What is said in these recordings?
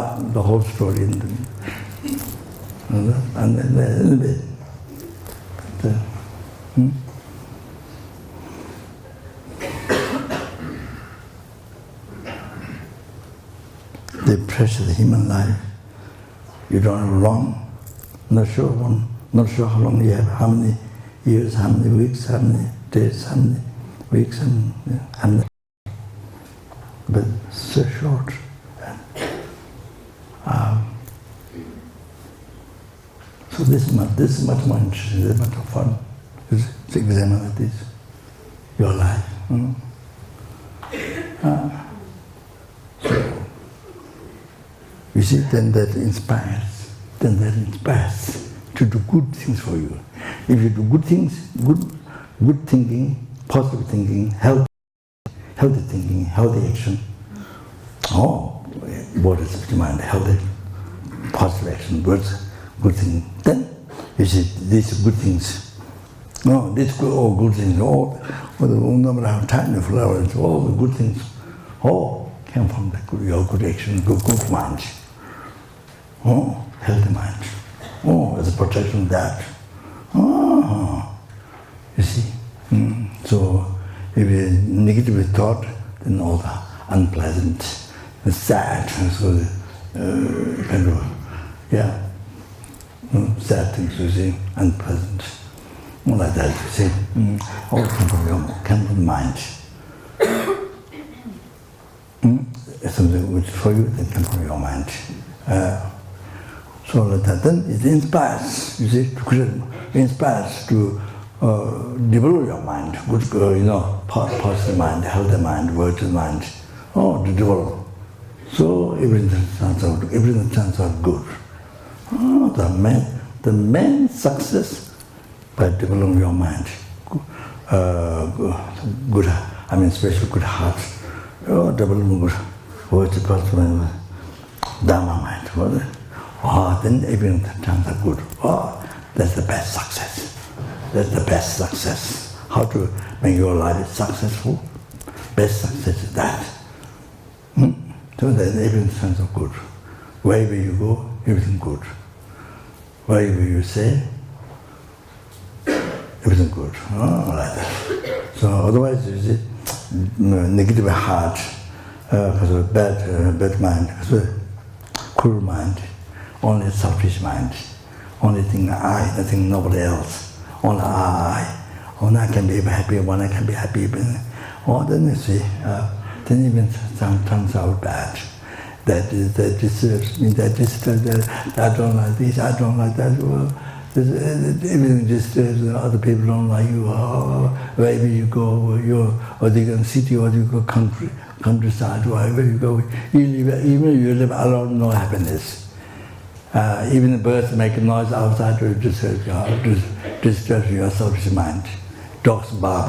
up the whole story in the, and then they pressure the human life. You don't know long, not sure how long you have, how many years, how many weeks, how many days, how many weeks, and but so short. So this is much more interesting, this is much more fun. To examine this, your life. So, you see, then that inspires to do good things for you. If you do good things, good thinking, positive thinking, healthy thinking, healthy action, what is the mind? Healthy, positive action, words, good thing. Then you see these good things. No, these good things. No matter how tiny flowers, all the good things, came from your good action, good mind. Healthy mind. It's a protection of that. You see. So if you negatively thought, then all the unpleasant, the sad, so kind of, sad things, you see, unpleasant, like that, you see, all come from the mind. Something which for you, then come from your mind. So like that, then it inspires, you see, inspires to develop your mind, good, positive mind, healthy mind, virtuous mind, to develop. So everything turns out good. The main success by developing your mind, good, especially good heart, developing good virtuous positive Dharma mind. Then everything turns out good. That's the best success. That's the best success. How to make your life successful? Best success is that. So that everything turns out good. Wherever you go, everything good. Whatever you say, everything good. Like that. So otherwise, you see, negative heart, because of bad mind, because of cruel mind, only selfish mind, only thing I, nothing nobody else, only I. Only I can be happy, one I can be happy. Then you see, then even turns out bad. That deserves me, that I don't like this, I don't like that. Well, everything disturbs, other people don't like you. Wherever you go, or you go city, or you go countryside, wherever you go, even if you live alone, no happiness. Even the birds make a noise outside to disturb your selfish mind. Dogs bark,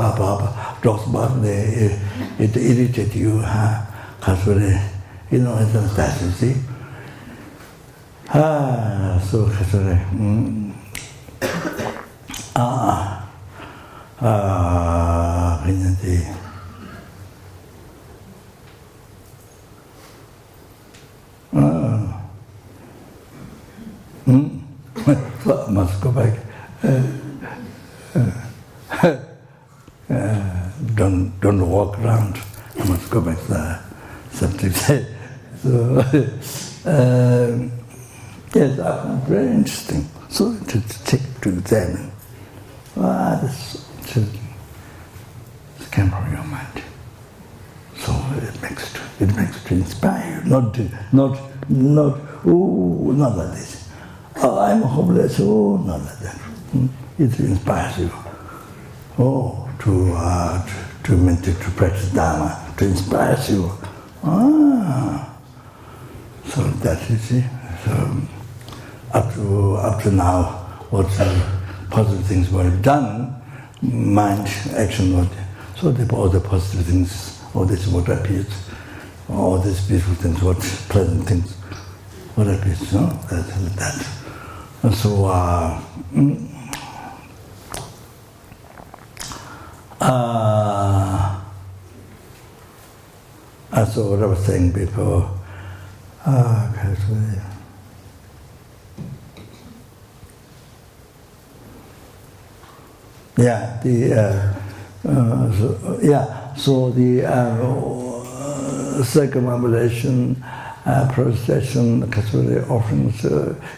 it irritates you, because it's that, you see. So, must go back. Don't walk around. I must go back to the subject. So, yes, very interesting. So to check, to examine. This came from your mind. So it makes to inspire you, not like this. I'm hopeless. Not like that. It inspires you. To practice Dharma, to inspire you. So that you see. So up to now, what positive things were done, mind action was. So all the positive things, all this what appears, all these beautiful things, what pleasant things, what appears, that. And so so what I was saying before, Yeah, so the circumambulation, procession, kasuri offerings,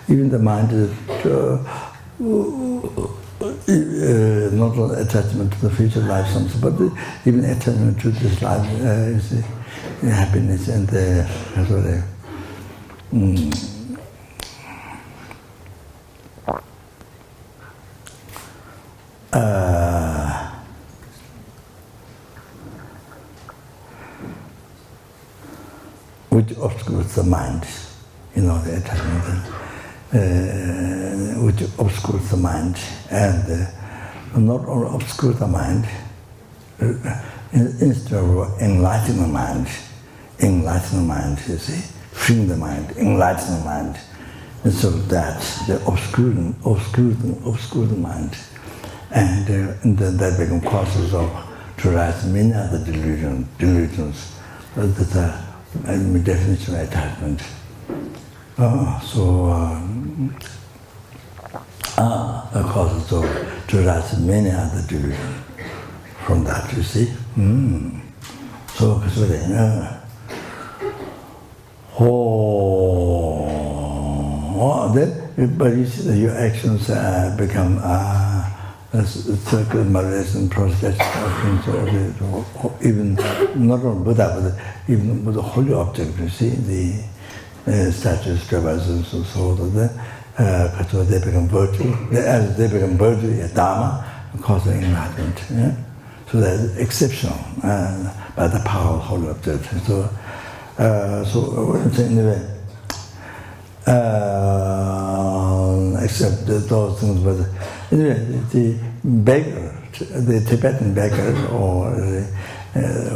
even the mind is not only attachment to the future life, but even attachment to this life is the happiness and the kasuri. Which obscures the mind, the attachment, which obscures the mind, and not only obscure the mind, instead of enlightening the mind, you see, freeing the mind, enlightening the mind, and so that they obscure the mind, and then that become causes of to rise many other delusions that are definition of attachment. Causes of to rise many other delusions from that, you see. So, but you see that your actions become circumambulation process, even not only Buddha, but even with the holy object, you see, the statues, devices, and so on, they become virtue. As they become virtue, Dharma, causing enlightenment. Yeah? So that's exceptional by the power of holy object. So anyway, except those things, but anyway, the beggar, the Tibetan beggar,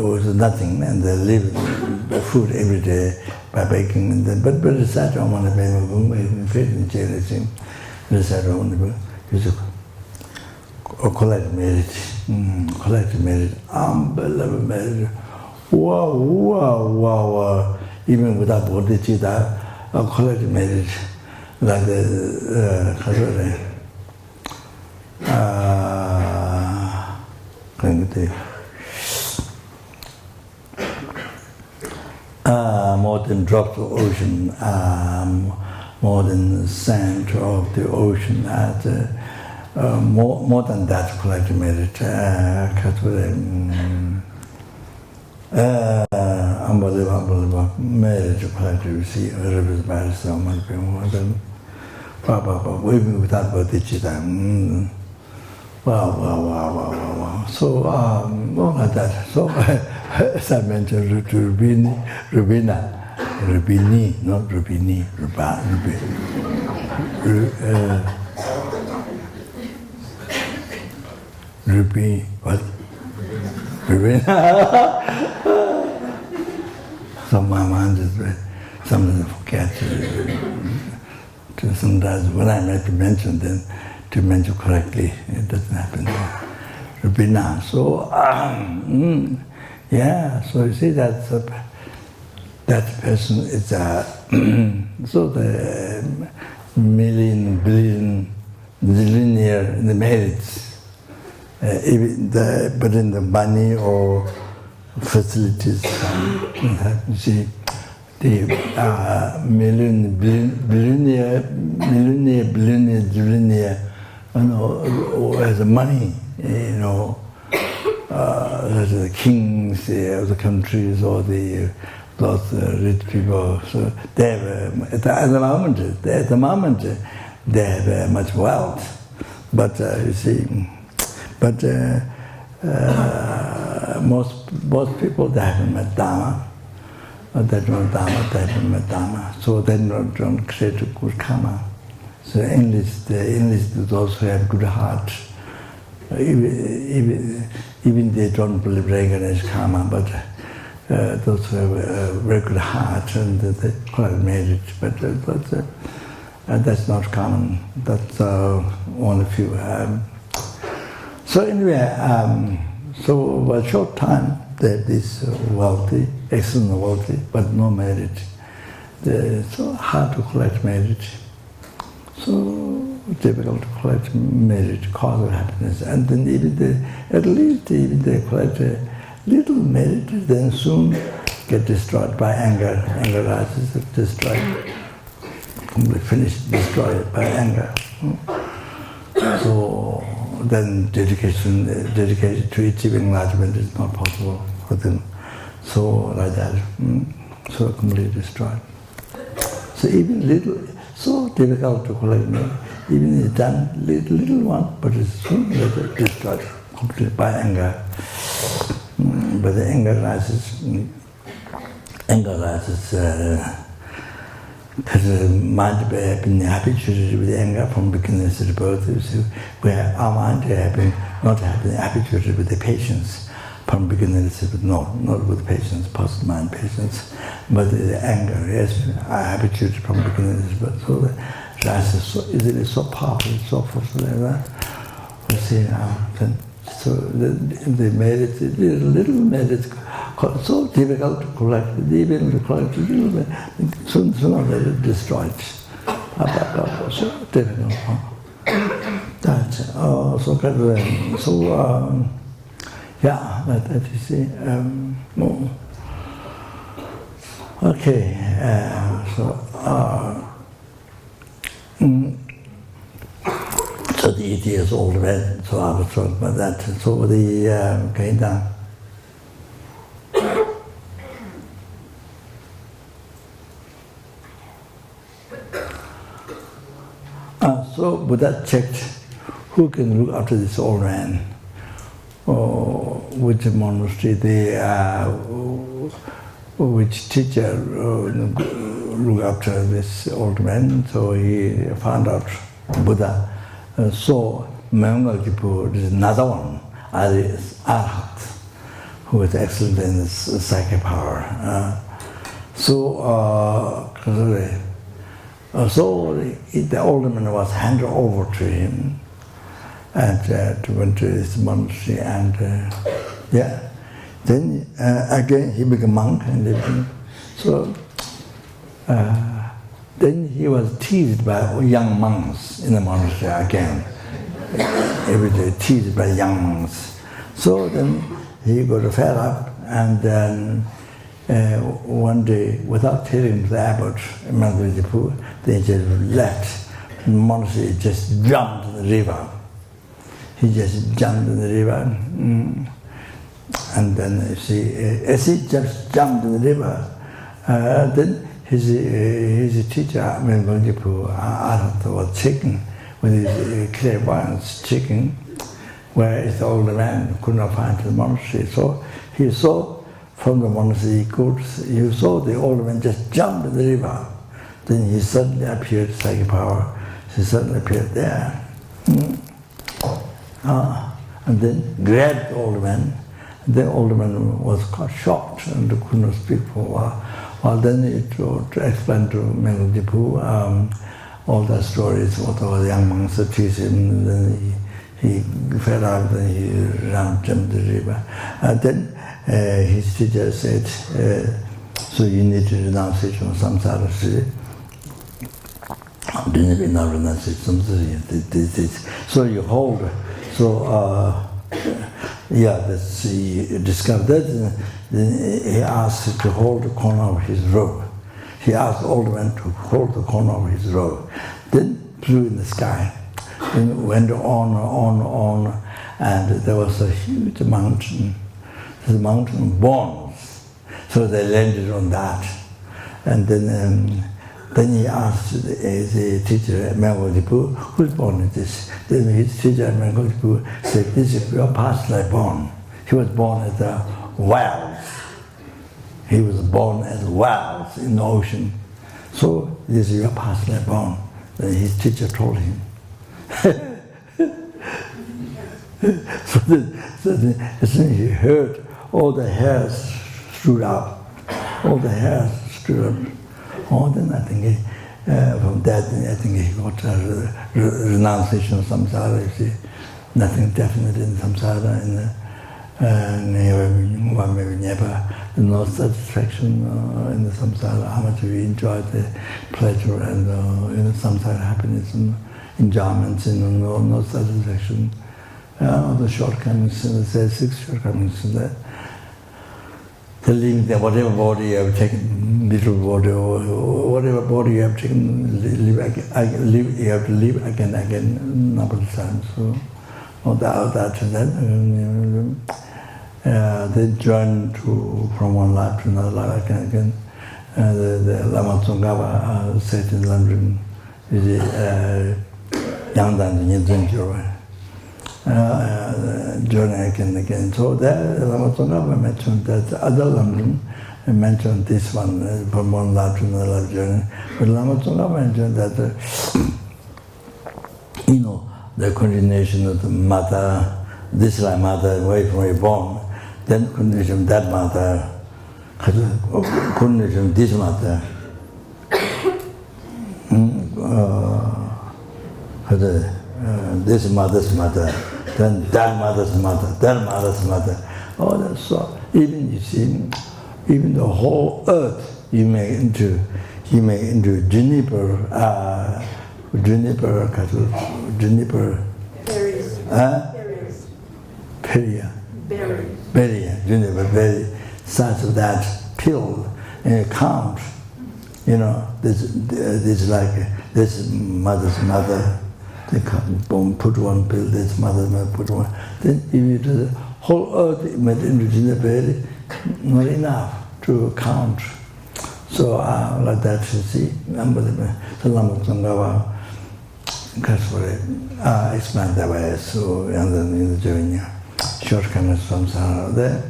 was nothing, and they live food every day by baking. But it's that I want to be collect merit, unbelievable merit. Wow. Even without bodhicitta, collect merit, like the more than drops of ocean, more than sand of the ocean, more than that collect merit. Unbelievable merit collect to see by so much more than even without bodhicitta. Wow. So, all like that. So, as I mentioned, Rubini, not Rubini, Rubi, what? Rubina. So my mind is sometimes forget to sometimes when I like to mention, then to mention correctly, it doesn't happen. Rubina. So, so you see that person is so the million, billion, zillion in the merits, but in the money or facilities, you see, the million, billionaire, zillionaire, has money, the kings of the countries or those rich people. So they have, at the moment, they have much wealth. But you see, most people, they haven't met Dharma. They don't know Dharma, they haven't met Dharma. So they don't create a good karma. So enlist those who have good heart. Even they don't believe reincarnation karma, but those who have a very good heart and they collect merit, but that's not common. That's only few. So anyway, so a short time they have this wealthy, excellent wealthy, but no merit. It's so hard to collect merit. So difficult to collect merit, cause of happiness. And then at least even they collect a little merit, then soon get destroyed by anger. Anger rises, destroyed, completely finished, destroyed by anger. So then dedication to achieving enlightenment is not possible for them. So like that, so completely destroyed. So even little, so difficult to collect merit. Even it's done little one, but it's soon later destroyed completely by anger. But the anger rises because the mind has been habituated with anger from beginning to the birth, where our mind has been not habituated with the patience from beginning to the not with patience, past mind patience, but the anger has been habituated from beginning to the birth. So the rises so easily, so powerful, so forceful like that. We see so the merit, little merit, so difficult to collect, even to collect a little bit, sooner or later destroyed. So difficult. That's so good. So yeah, that you see. No. Okay. So the 80 years old man, so I was talking about that. So the going down. So Buddha checked who can look after this old man, which monastery which teacher look after this old man. So he found out Buddha. So Mangaljipu is another one, Arhat, who is excellent in this psychic power. So the old man was handed over to him, and went to his monastery, and then again he became a monk and lived. So then he was teased by young monks in the monastery again. Every day teased by young monks. So then he got fed up, and then one day, without telling the abbot, Mangaljipu, they just left the monastery, just jumped in the river. He just jumped in the river, and then as he just jumped in the river, then his teacher, Mangaljipu, was checking with his clairvoyance, checking where is the old man, could not find the monastery. So he saw from the monastery, he saw the old man just jump in the river. Then he suddenly appeared, psychic power. He suddenly appeared there. And then grabbed the old man. The old man was quite shocked and could not speak for a while. Well, then he tried to explain to Mangaljipu all the stories, what the young monks teach him. Then he fell out, then he jumped the river. And then his teacher said, so you need to renunciation of samsara. Didn't even know renunciation. So you hold. So he discovered that. Then he asked to hold the corner of his robe. He asked the old man to hold the corner of his robe. Then flew in the sky. Then went on, and there was a huge mountain. The mountain bones. So they landed on that. And then he asked the teacher, Mangaljipu, who's born in this? Then his teacher, Mangaljipu, said, this is your past life born. He was born as a whale. He was born as whales in the ocean. So this is your past life born. Then his teacher told him. so then as soon as he heard, all the hairs stood up. Oh, then I think from that, I think he got renunciation of samsara. You see, nothing definite in samsara. one maybe never, no satisfaction in the samsara, how much we enjoy the pleasure and in the samsara happiness and enjoyment, no satisfaction. The shortcomings, the 6 shortcomings, the living there, whatever body you have taken, little body or whatever body you have taken, you have to live again and again, number of times. So, no doubt that they join from one life to another life again. The Lama Tsongkhapa said in London, Yangdan journey again and again. So there, Lama Tsongkhapa mentioned that other London mentioned this one from one life to another life journey. But Lama Tsongkhapa mentioned that the continuation of the mother, this life mother, away from your born, then continuation of that mother, continuation of this mother, this mother's mother, then that mother's mother, that mother's mother. Oh, that's so. Even you see, even the whole earth, you make into juniper. Berry, juniper berry, size of that pill, and you count. This like this mother's mother. They put one pill, this mother's mother put one. Then if you do the whole earth made into juniper berry, not enough to count. So like that, you see, number the Lama Tsongkhapa. Explain that way. So, and then in the journey, shortcomings from samsara.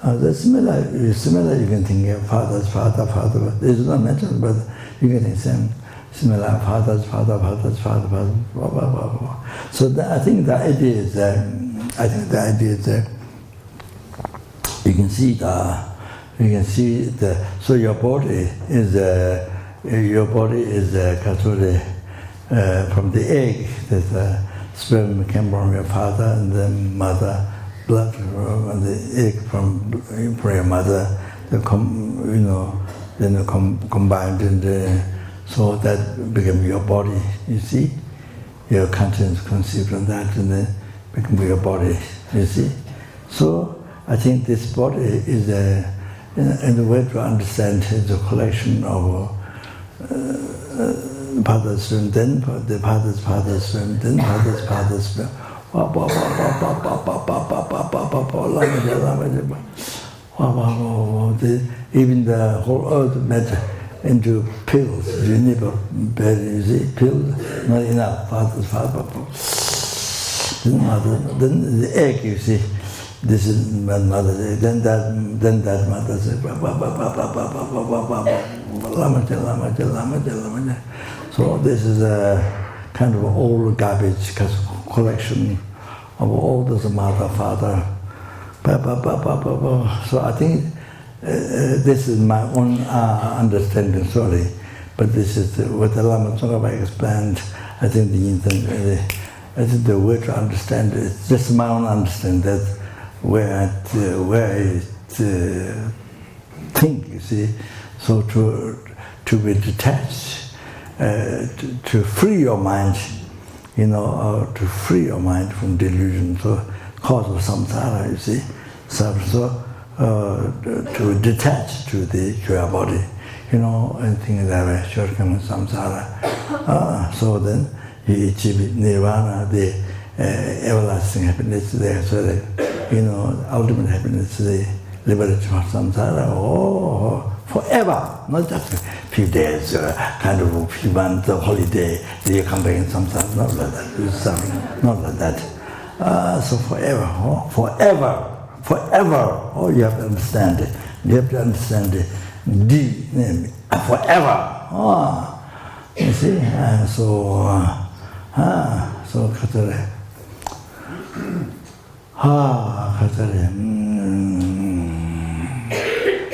The similar you can think of father. This is not mentioned, but you can think similar father. Blah, blah, blah. So I think the idea is that. You can see so your body is from the egg, the sperm came from your father and the mother, blood from the egg from your mother, then combined so that became your body. You see, your conscience conceived from that and then become your body. You see, so I think this body is in the way to understand is a collection of father's sperm, then the father's sperm, then father's sperm. Even the whole earth made into pills, juniper berry, you see, pills, not enough, father's. Then the egg, you see, this is my mother's egg, then that mother's egg, So this is a kind of old garbage collection of all this mother, father. So I think this is my own understanding, sorry, but this is what the Lama Tsongkhapa explained. I think the way to understand it, it's just my own understanding that where I think, you see, so to be detached. To free your mind, to free your mind from delusion, so cause of samsara, you see. So to detach to your body, and things that way, shortcomings, samsara. So then you achieve nirvana, the everlasting happiness there, so that, ultimate happiness, the liberation from samsara, forever, not just a few days, kind of a few months, a holiday, you come back in samsara, not like that, not like that. So forever, you have to understand it. You have to understand it. Forever. You see, so Katare.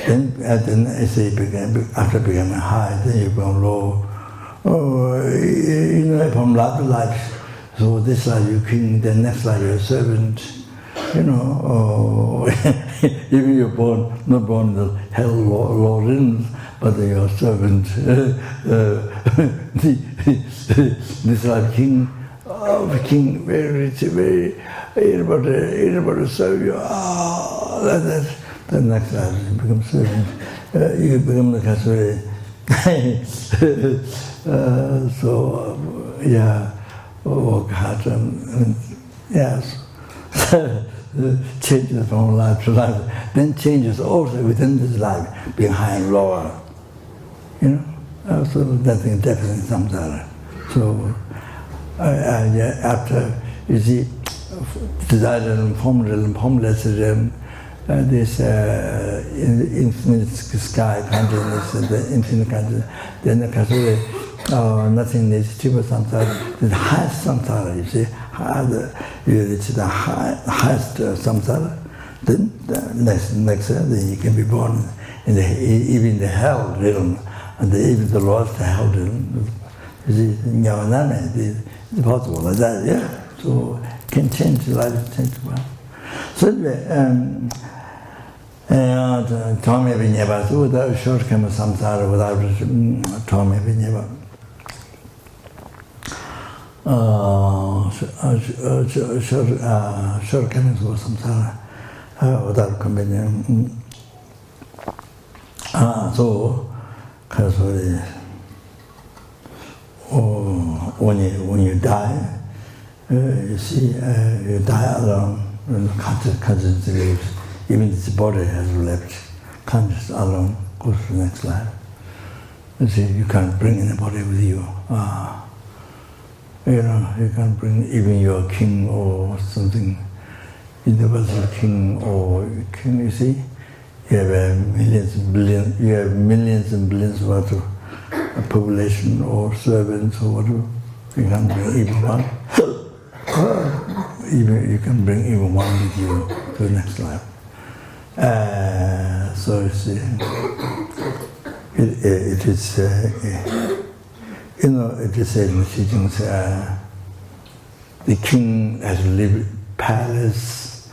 Then as they after becoming high, then you become low. From life to life. So this life you're king, the next life you're a servant. you know, even you're not born in the hell lords, but your servant, this like king, very rich, very everybody serve you. The next life you become servant, you become the casuary. So yeah, work hard and yes. Changes from life to life, then changes also within this life, behind lower. You know, so nothing depth in samsara. So after you see desire and formless this infinite sky consciousness, the infinite consciousness, then the kasuri, nothingness, triple samsara, the highest samsara, you see, you reach the highest samsara, then the next then you can be born in even the hell realm, and even the lowest hell realm. You see, it's possible like that, yeah. So can change life, change the world. So Tommy Vinyava, without shortcomings samsara, without Tommy Vinyava. Shortcomings of samsara, without combining. So, when you die, you see, you die alone, conscious leaves. Even this body has left, conscious alone goes to the next life. You see, you can't bring anybody with you. You know, you can't bring even your king or something, universal king or king, you see. You have millions and billions worth of population or servants or whatever. You can't bring even one. You can bring even one with you to the next life. So you see, it is, you know, it is said in the teachings, the king has lived palace,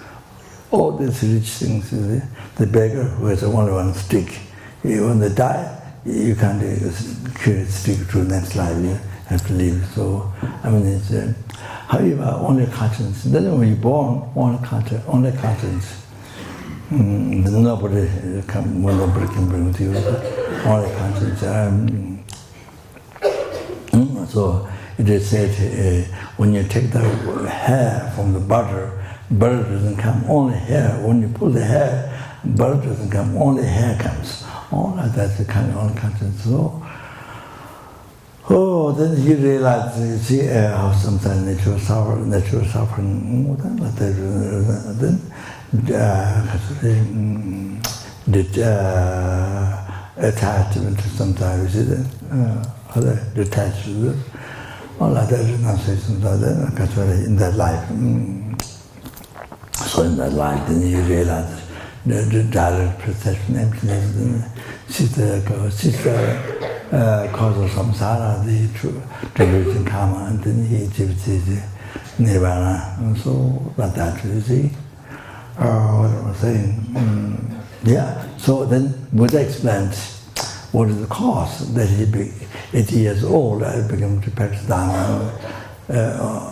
all these rich things. You see. The beggar who has only one stick, when they die, you can't carry a stick to the next life. You have to leave. So I mean, it's however only conscience. Then when you're born, only conscience. Nobody can bring with you, only conscience. So it is said when you take the hair from the butter doesn't come, only hair. When you pull the hair, butter doesn't come, only hair comes. All that's the kind of only conscience. So, then you realize, you see how sometimes natural suffering, then attachment to sometimes, you see, other detached to this, all that renunciation, in that life. So in that life, then you realize the direct perception, emptiness, sister causes samsara, the true delusion karma, and then he gives the nirvana. And so, like that, you see. What I was saying. Yeah, so then Buddha explains what is the cause that 80 years old, became to practice Dharma.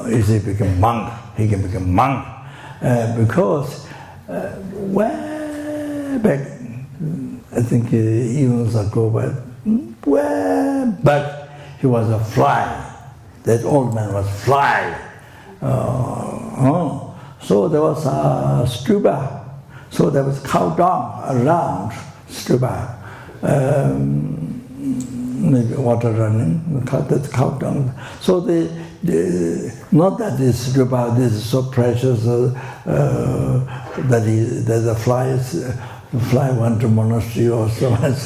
He became monk, he can become monk. Because way back, I think eons ago, but way back, he was a fly. That old man was fly. So there was a stupa. So there was cow dung around stupa. Maybe water running, that's cow dung. So not that this stupa, this is so precious that the fly went to monastery or so much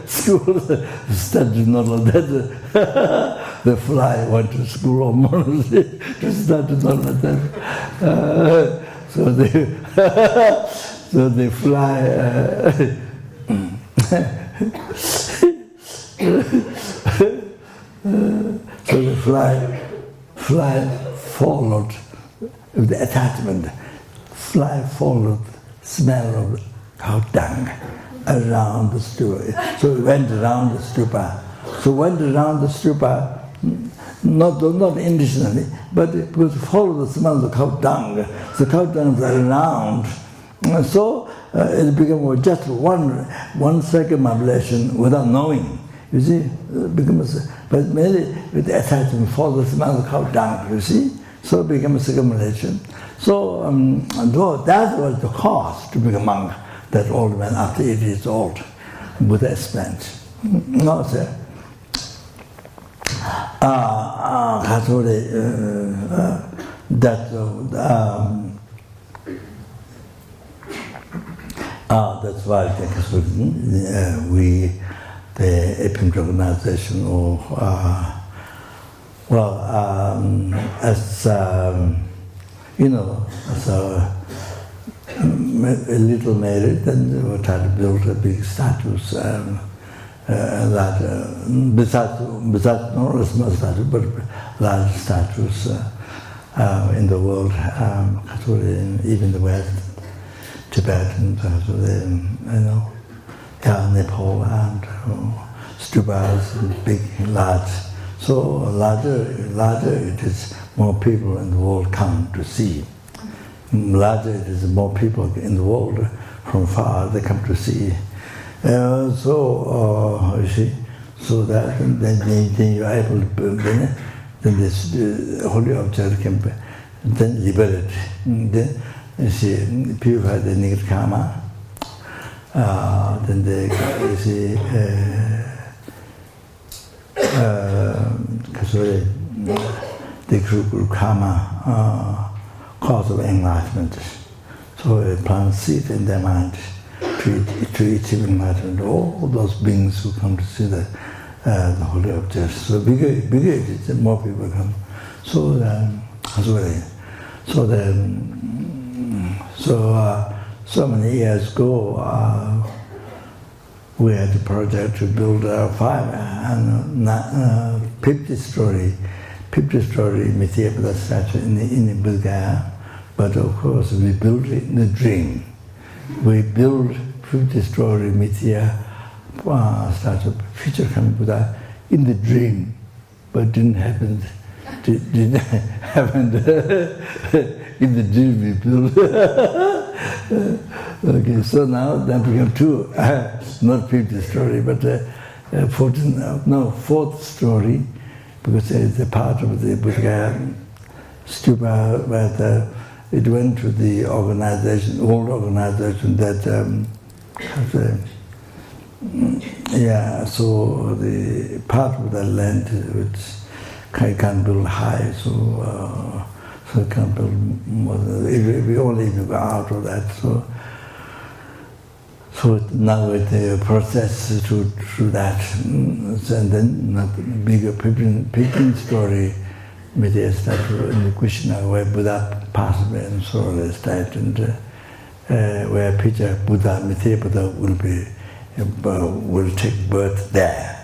school, studied not like that. The fly went to school or monastery to study not like that. So they fly. So the fly followed with the attachment, fly followed smell of cow dung around the stupa. So it went around the stupa. So went around the stupa, not intentionally, but it would follow the smell of the cow dung. The cow dung is around. And so it became just one circumambulation without knowing. You see, it becomes, but mainly with the attachment for the smell of the cow dung, you see. So it became a circumambulation. So that was the cause to become a monk, that old man after 80 years old, Buddha explained. No, sir. That's why we, the Epim organization, or as you know, as a little married, then we were trying to build a big statues. That besides not a small statue, but large statues in the world, even the West, Tibet, and Nepal, and stupas, and big, large. So larger it is, more people in the world come to see. Larger it is, more people in the world from far they come to see. You see, so that then you are able to, then this holy object can be then liberate. Then you see, purify the negative karma. Then they, you see, the true karma, cause of enlightenment. So it plants seed in their mind to achieve enlightenment. All those beings who come to see the holy objects. So bigger it is, more people come. So so many years ago, we had a project to build a 50-story Mithya statue in Bulgaria. But of course, we built it in a dream. We built 50-story Mithya statue, future coming Buddha, in the dream, but didn't happen. Didn't happen in the dream we built. Okay, so now that became two, not 50-story, but fourth story, because it's a part of the Buddha stupa, but it went to the organization, old organization that so the part of the land which can't build high, so it can't build more. We only go out of that. So now with the process through that, and then not bigger 15-story Mithya statue in the Krishna, where Buddha passed away and so on, and where picture Buddha, Mithya Buddha will take birth there.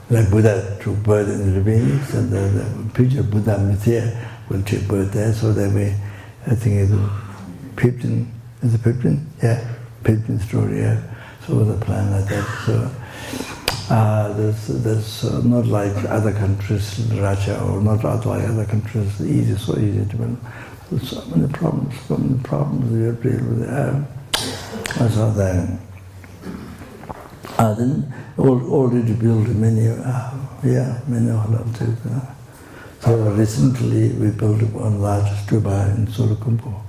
Like Buddha took birth in the beings, and the picture Buddha, Mithya will take birth there. So that way, I think it's 15. Is it 15? Yeah, 15 story. Yeah. So the plan like that. So. That's not like other countries, Russia, or not like other countries, so easy to build. So many problems we have to deal with. So then already built many objects. So recently we built one large stupa in Surakumpo,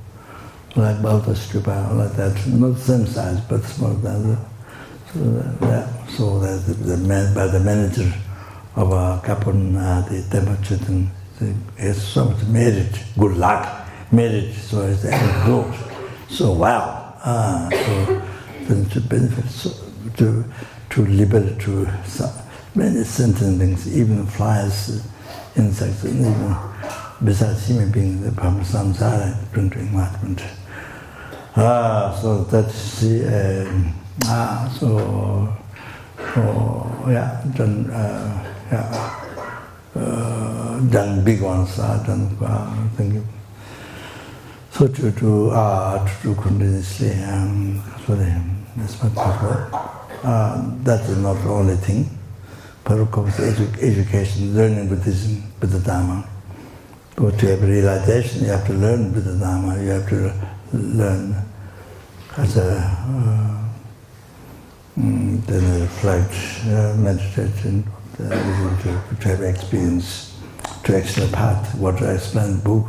like Balta stupa, like that. Not the same size, but smaller than that. So that by the manager of Kopan, the temple chitin, has so much merit, good luck, merit, so it's the growth. So wow, so then to benefit, to liberate, to many sentient things, even flies, insects, and even besides human beings, the from samsara, bring to enlightenment. So that's the. Done big ones, done, thank you. So So to do continuously, that's what that is not the only thing. But of course, education, learning Buddhism, Buddha Dharma. But to have realization, you have to learn Buddha Dharma. You have to learn as then reflect, meditation, to have experience, to actually path. What I explained book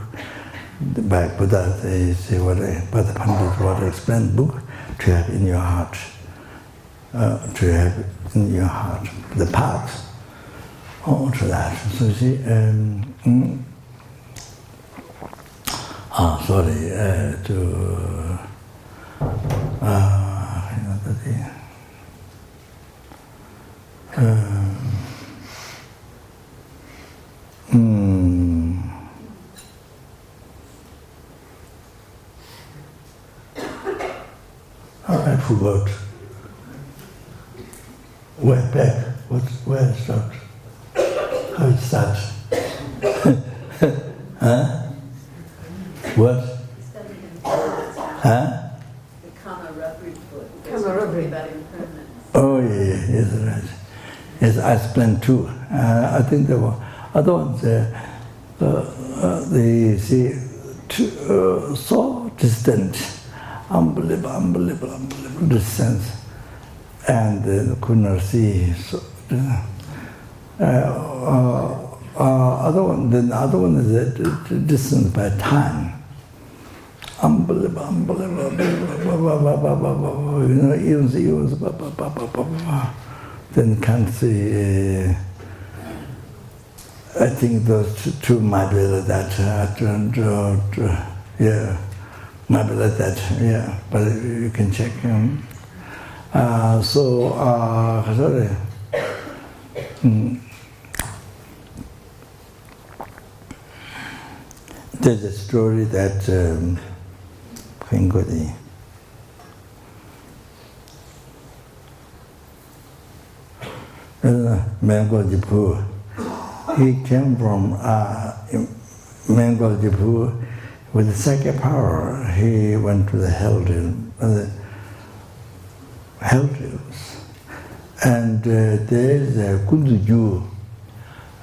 by Buddha, they say by the Pandit, what I explained book, to have in your heart. To have in your heart the path to that. So you see, I forgot. Where back? Where it starts? How it starts? Huh? What? Huh? The Kama rubbery foot. Kama rubbery about impermanence. Oh yeah, yes, right. Yes, I explained too. I think there were other ones. They see so distant, unbelievable distance, and could not see. So, other one is the distance by time. Unbelievable. Eons, then can't see. I think those two might be like that. Yeah, might be like that. Yeah, but you can check. Sorry. There's a story that Mango he came from Mango with the psychic power. He went to the hell hills, and there's a Kunduju,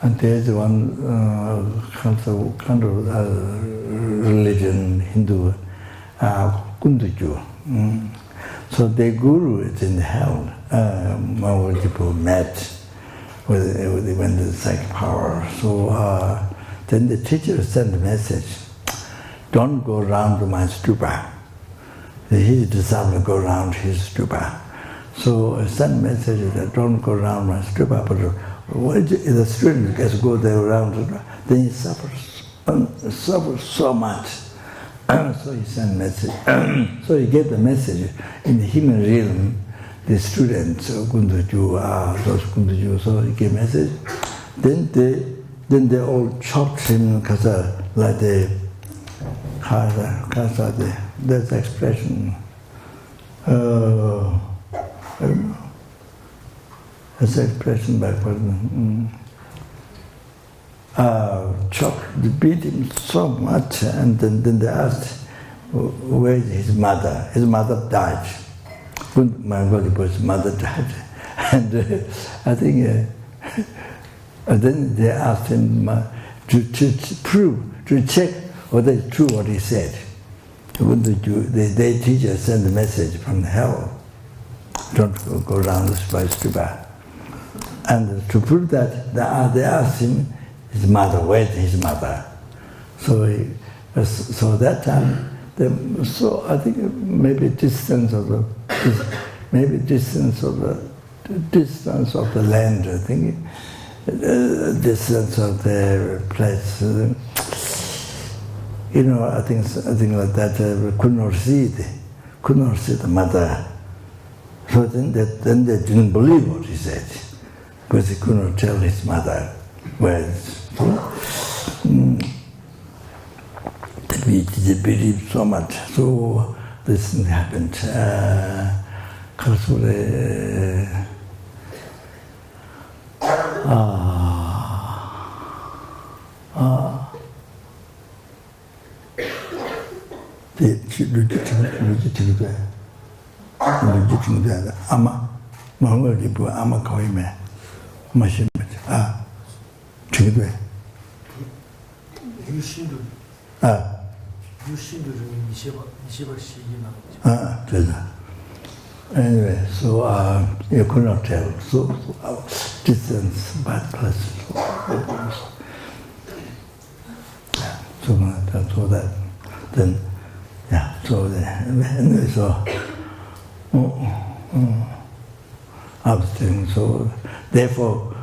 and there's one kind of religion, Hindu, Kunduju. So their guru is in hell. Mango met with when the psychic power. So then the teacher sent a message: don't go around to my stupa. His disciple go around his stupa. So I sent a message that don't go around my stupa, but when the student gets go there around, then he suffers so much. So he sent a message. So he gave the message in the human realm. The students, Kunduju, those Kunduju, so he gave a message. Then they all chopped him like the that's the expression. I don't know. That's the expression by person. Chopped, beat him so much, and then they asked, where is his mother? His mother died. His mother died. And I think, and then they asked him to prove, to check whether it's true what he said. The teacher sent a message from hell. Don't go around this place too bad. And to prove that, they asked him, his mother, where's his mother? So that time, so I think maybe distance of the land. I think distance of the place. I think like that. Could not see the mother. So then they didn't believe what he said, because he could not tell his mother where. We did believe so much. So this thing happened. 아마 뭔가를 뭐 아마 거의면 마시면 되게 유신들 유신들 중에 20을 그래서 anyway, so you could not tell. So distance, bad place. So that then, yeah. So anyway, so abstain. So therefore,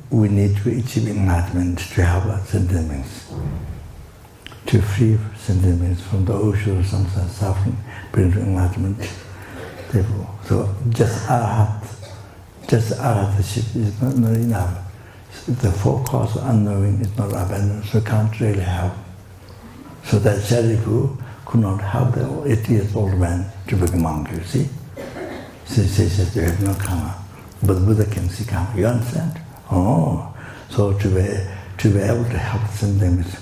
we need to achieve enlightenment to have sentient beings, to free sentient beings from the ocean of samsara suffering, bring to enlightenment. Therefore, so just arahatship is not enough. The four causes unknowing is not abandoned, so can't really help. So that Sharipu could not help the 80 years old man to become monk, you see? So he says you have no karma, but Buddha can see karma. You understand? Oh, so to be able to help something is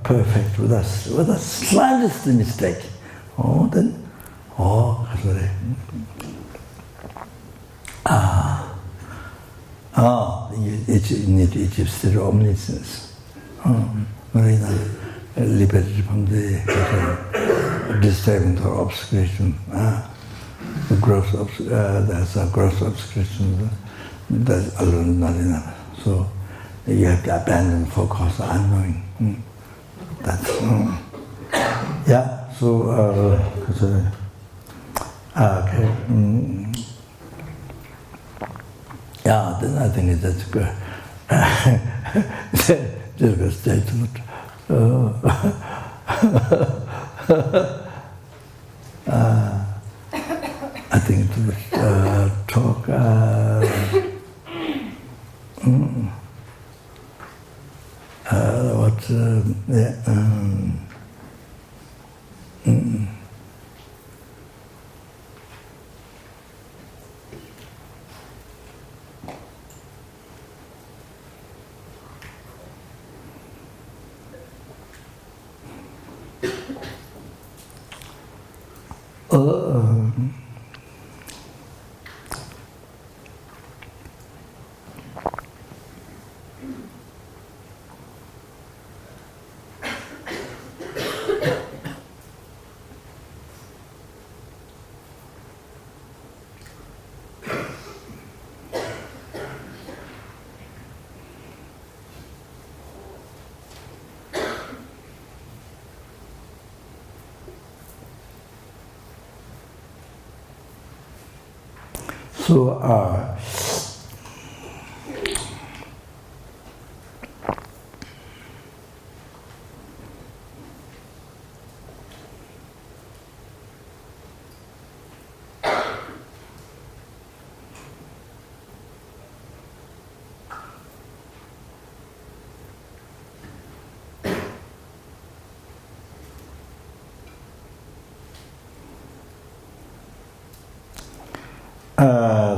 perfect with us, with the slightest mistake. Oh, then. Sorry. You need to achieve state of omniscience. Liberated from the disturbance or obscuration. The gross there's a gross obscuration. That's alone not enough. So you have to abandon focus on unknowing. That's yeah. So okay. Yeah, then I think that's good. Just a statement. I think it was talk.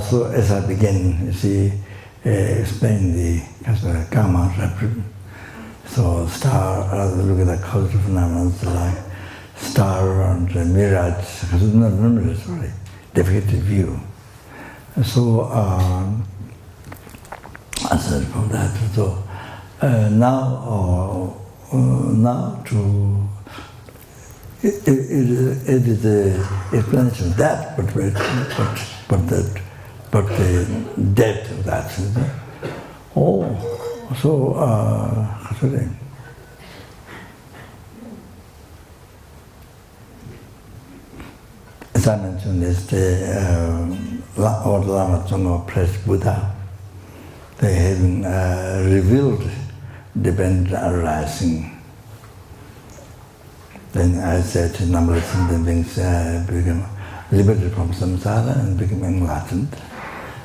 So as I begin, you see, explain the karma represent. So star, look at the causative phenomena like star and mirage, because not mirage, sorry, defective view. So aside from that, so now to it is the explanation of that, but the depth of that. As I mentioned, is the Old Lama Tsonga pressed Buddha. They having revealed dependent arising. Then I said a number of sentient beings become liberated from samsara and become enlightened.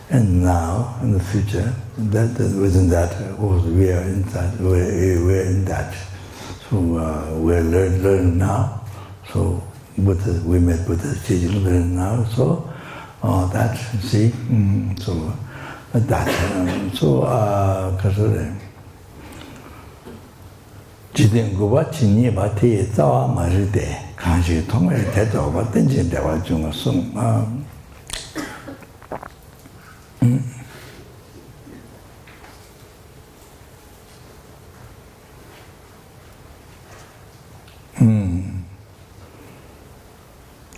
And now, in the future, within that, we are inside. We're in that. So we're learning now. So we met Buddha teaching learning now. So that see. So that. 지된 거와 진이 바티 자와 마르데 간시 통해 대도가 던진 대화 중에서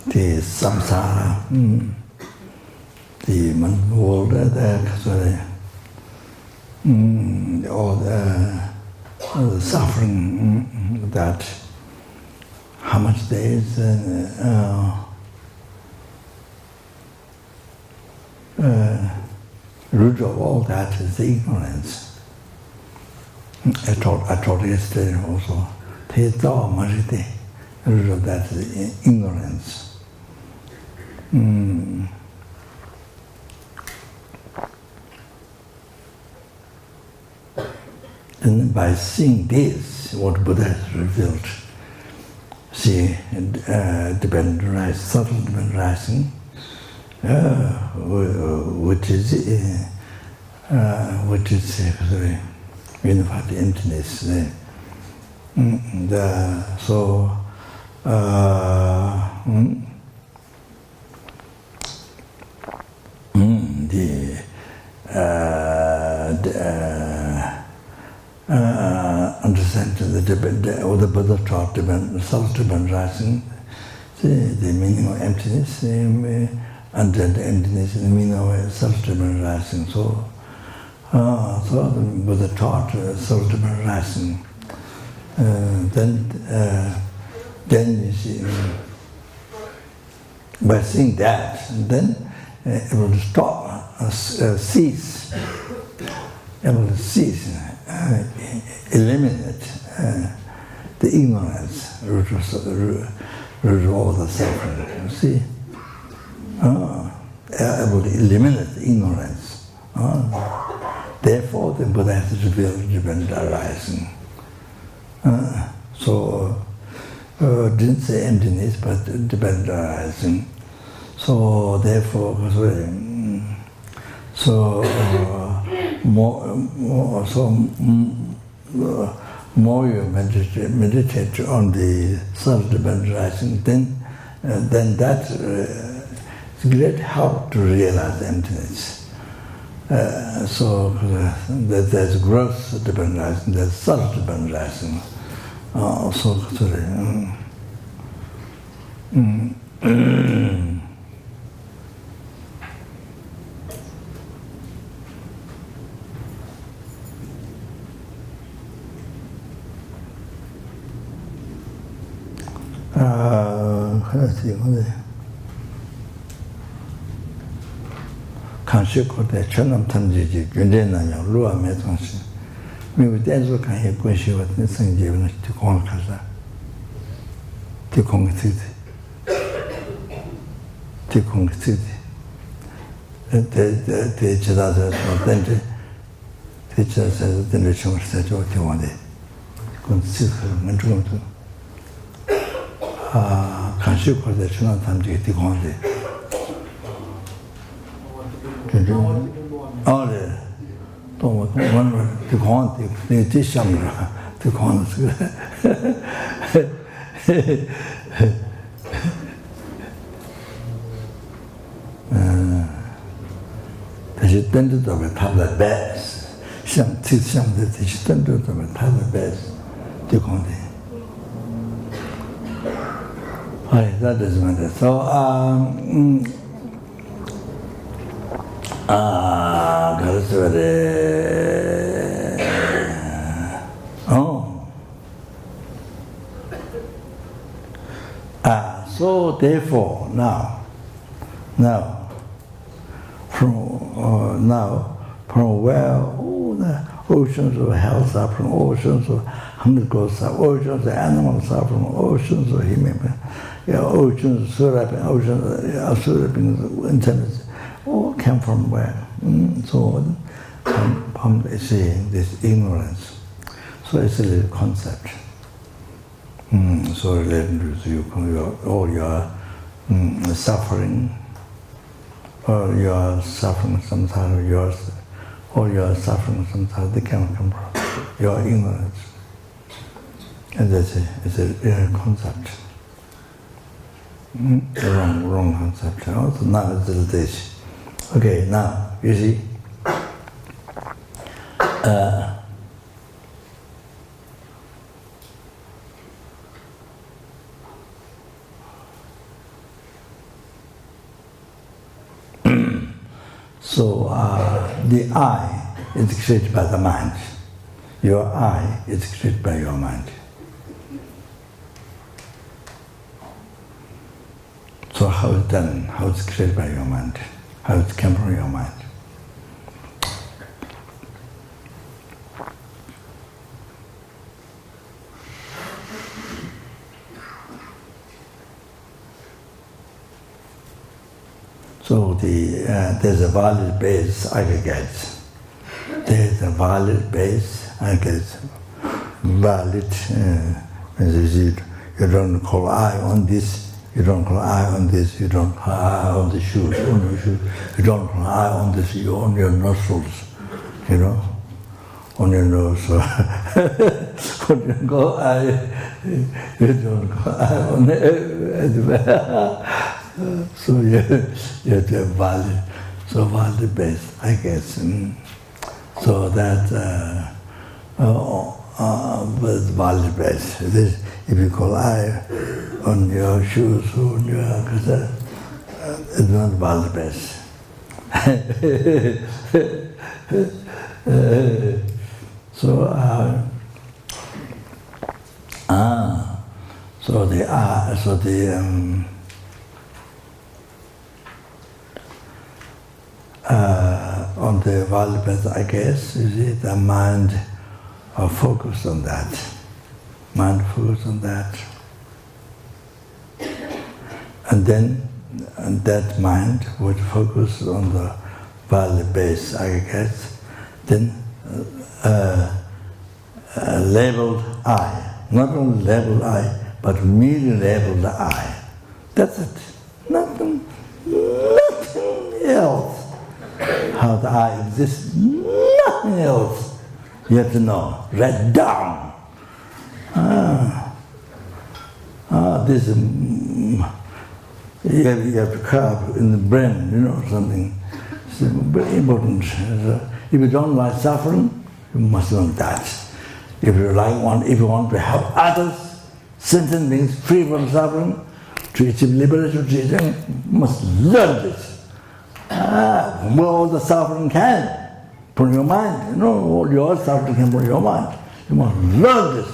the samsara, the world, all the suffering that how much there is root of all that is the ignorance. I taught yesterday also. The root of that is ignorance. And by seeing this, what Buddha has revealed, see, dependent rising, subtle dependent rising, which is unified emptiness. Understand the Buddha taught self-dependent rising, the meaning of emptiness, understand emptiness, the meaning of self-dependent rising. So the Buddha taught self-dependent rising. Then you see, by seeing that, then able to stop, cease, able to cease, eliminate the ignorance, root of all the suffering. You see, able to eliminate the ignorance. Therefore, the Buddha has revealed dependent arising. Didn't say emptiness, but dependent arising. So therefore, more you meditate on the self-dependent rising, then that is great help to realize emptiness. There's gross dependent rising, there's self-dependent rising. 간식고대 전남 탐지지 균대나냐 루아 매통시 미국 대조 간에 권시와 성제는 뒤공하자 뒤공시지 대제다서 된데 대제다서 된데 총을 저 대원데 그건 시스템은 좀도 간식고대 전남 탐지지 뒤공하데 네. 또 뭐 그거한테 내 지시함으로 그거는 다시 던져도 왜 타다 베스 상 지시함도 다시 던져도 왜 타다 베스 그거한테 that is matter. So that's very. So therefore now, from where all the oceans of health are from, oceans of hunger growth are, oceans of animals are from, oceans of human, oceans of suraping, oceans of suraping, intelligence. All came from where? So from this ignorance. So it's a little concept. So related to all your suffering, or your suffering samsara, all your suffering samsara, they can come from your ignorance. And that's it's a concept. Wrong concept. Also now it's this. Okay, now you see. So the I is created by the mind. Your I is created by your mind. So how it's done? How it's created by your mind? How it came from your mind? So there's a valid base aggregates. There's a valid base aggregates. Valid means you don't call I on this, you don't call I on this, you don't call I on the shoes, on your shoes, you don't call I on this, you on your nostrils, you know, on your nose. When you go I, you don't call I on it. So you have to have valid, so valid base, I guess. So that with valid base. This, if you call I on your shoes, on your it's not valid base. So on the valid base, I guess, you see, the mind focused on that. Mind focused on that. And then that mind would focus on the valid base, I guess, then labeled I. Not only labeled I, but merely labeled I. That's it. Nothing else. How the I exists, nothing else. You have to know, write down. This you have to carve in the brain, you know, something. It's very important. If you don't like suffering, you must know that. If you want to help others, sentient beings free from suffering, to achieve liberation, you must learn this. Where all the suffering came from your mind, you know, all your suffering came from your mind. You must learn this.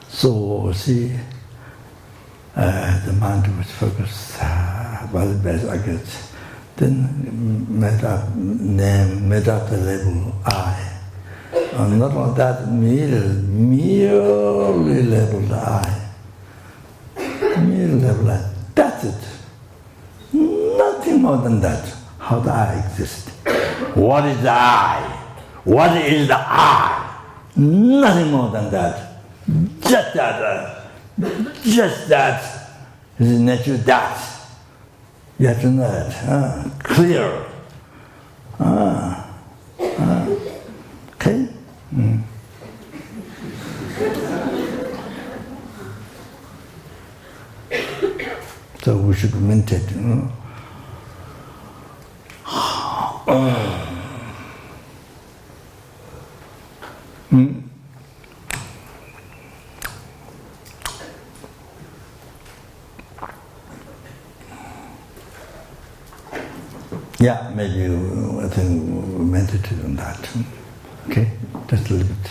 So see, the mind was focused valid base, I guess. Then made up the label I. And not only that, merely labeled I. Merely labeled I. That's it. Nothing more than that. How the I exists. What is the I? What is the I? Nothing more than that. Just that. Just that. Is nature that. You have to know it. Clear. Okay? So we should meditate, you know. Yeah, maybe I think we meditate on that. Okay, just a little bit.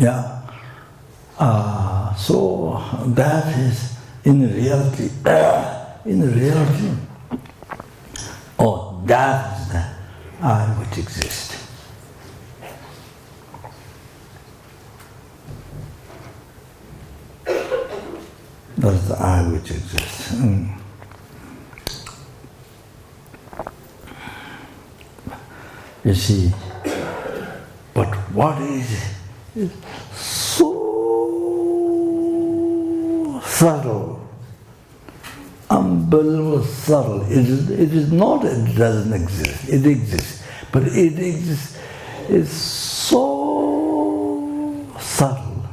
Yeah. So that is in reality, that is the I which exists. That's the I which exists. You see, but what is so subtle, unbelievable subtle. It is not, it doesn't exist. It exists. But it exists, is so subtle.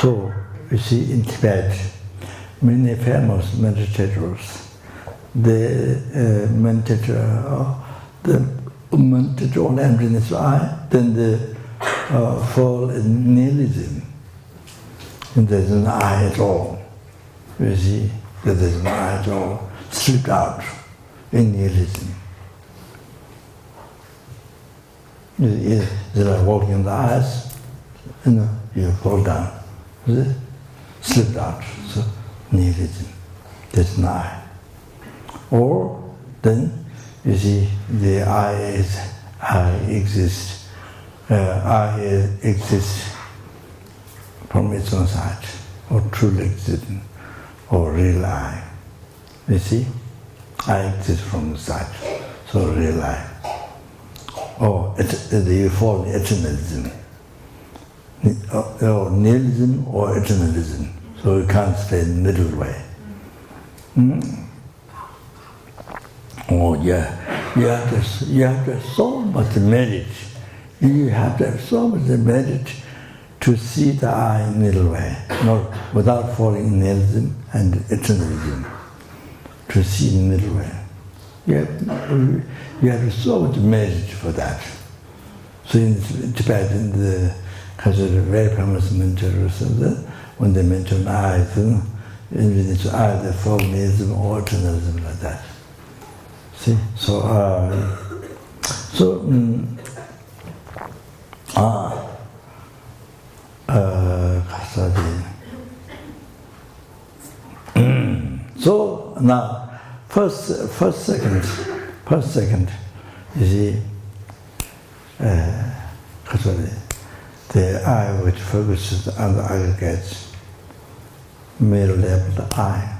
So, you see, in Tibet, many famous meditators, they meditate on emptiness of I, then they fall in nihilism. And there's an I at all. You see, that there's an I at all, slipped out in nihilism. It's like walking in the ice, you fall down. Slipped out, so nihilism, that's an I. Or then you see the I exists from its own side, or truly existing, or real I. You see, I exist from the side, so real I. Or you fall in eternalism. Or nihilism or eternalism, so you can't stay in the middle way. Oh yeah, you have to have so much merit. You have to have so much merit to see the I in middle way, not without falling in nihilism and eternalism. To see in middle way, you have so much merit for that. So in Tibet, in the very famous mentors, when they mention I, it's either fall nihilism or eternalism like that. See, so so now, first second, you see, the I which focuses on the aggregates, mere level the I.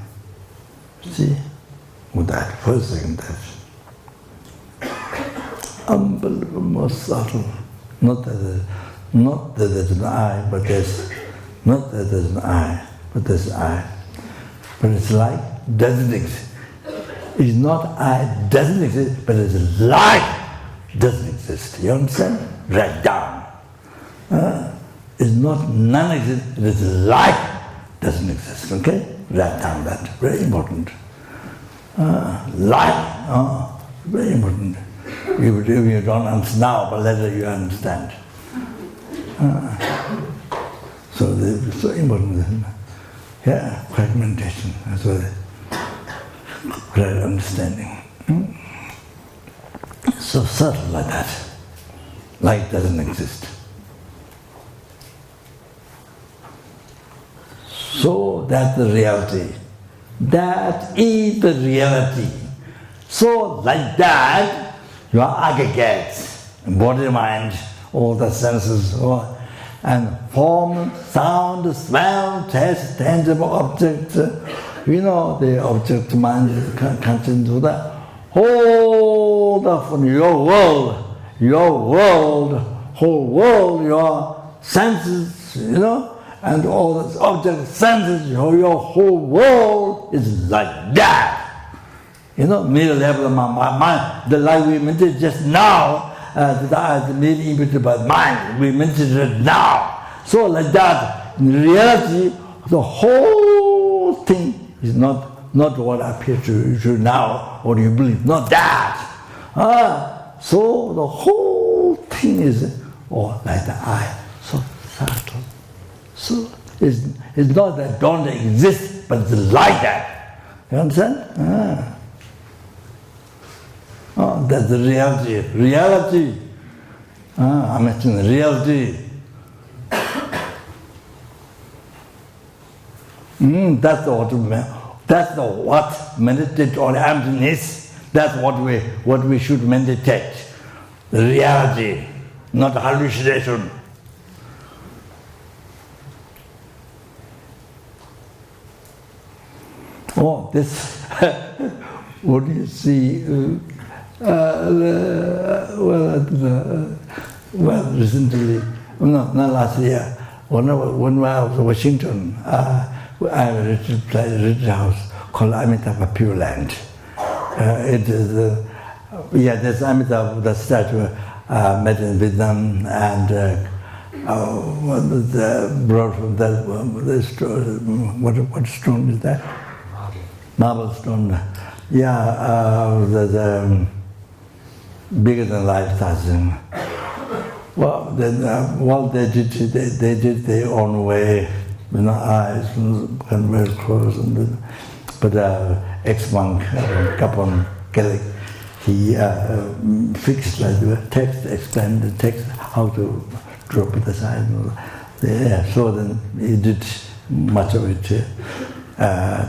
See, with that first second, that unbelievable subtle. Not that there's an I, but there's not that there's an I, but there's an I. But it's like doesn't exist. It's not I doesn't exist, but it's like doesn't exist. You understand? Write down. It's not non-existent, it is like doesn't exist, okay? Write down that, very important. Like, very important. If you don't understand now, but later you understand. So it's so important. Yeah, fragmentation, as well as right understanding. So subtle like that. Like doesn't exist. So that's the reality. That is the reality. So like that, your aggregates, body, mind, all the senses, and form, sound, smell, taste, tangible objects, the object mind comes into the whole of your world, whole world, your senses, and all the object senses, your whole world is like that. Middle level of my mind, the life we mentioned just now, the middle image by mind, we mentioned it now. So like that, in reality, the whole thing is not what appears to you now, or you believe, not that. So the whole thing is like the I, so subtle. So it's not that don't exist, but it's like that. You understand? Oh, that's the reality. Reality. I'm mentioning reality. That's what meditate on emptiness. That's what we should meditate. The reality, not hallucination. Oh, this. What do you see? Well, recently, no, not last year, when I was in Washington, I rented a house called Amitabha Pure Land. It is, there's Amitabha, the statue made in Vietnam, and brought from that, what stone is that? Marble stone. Yeah, bigger than life size. Well, then, they did their own way, with no eyes, and very close. But ex-monk, Kopan, he fixed like the text, explained the text, how to drop it aside. So then he did much of it.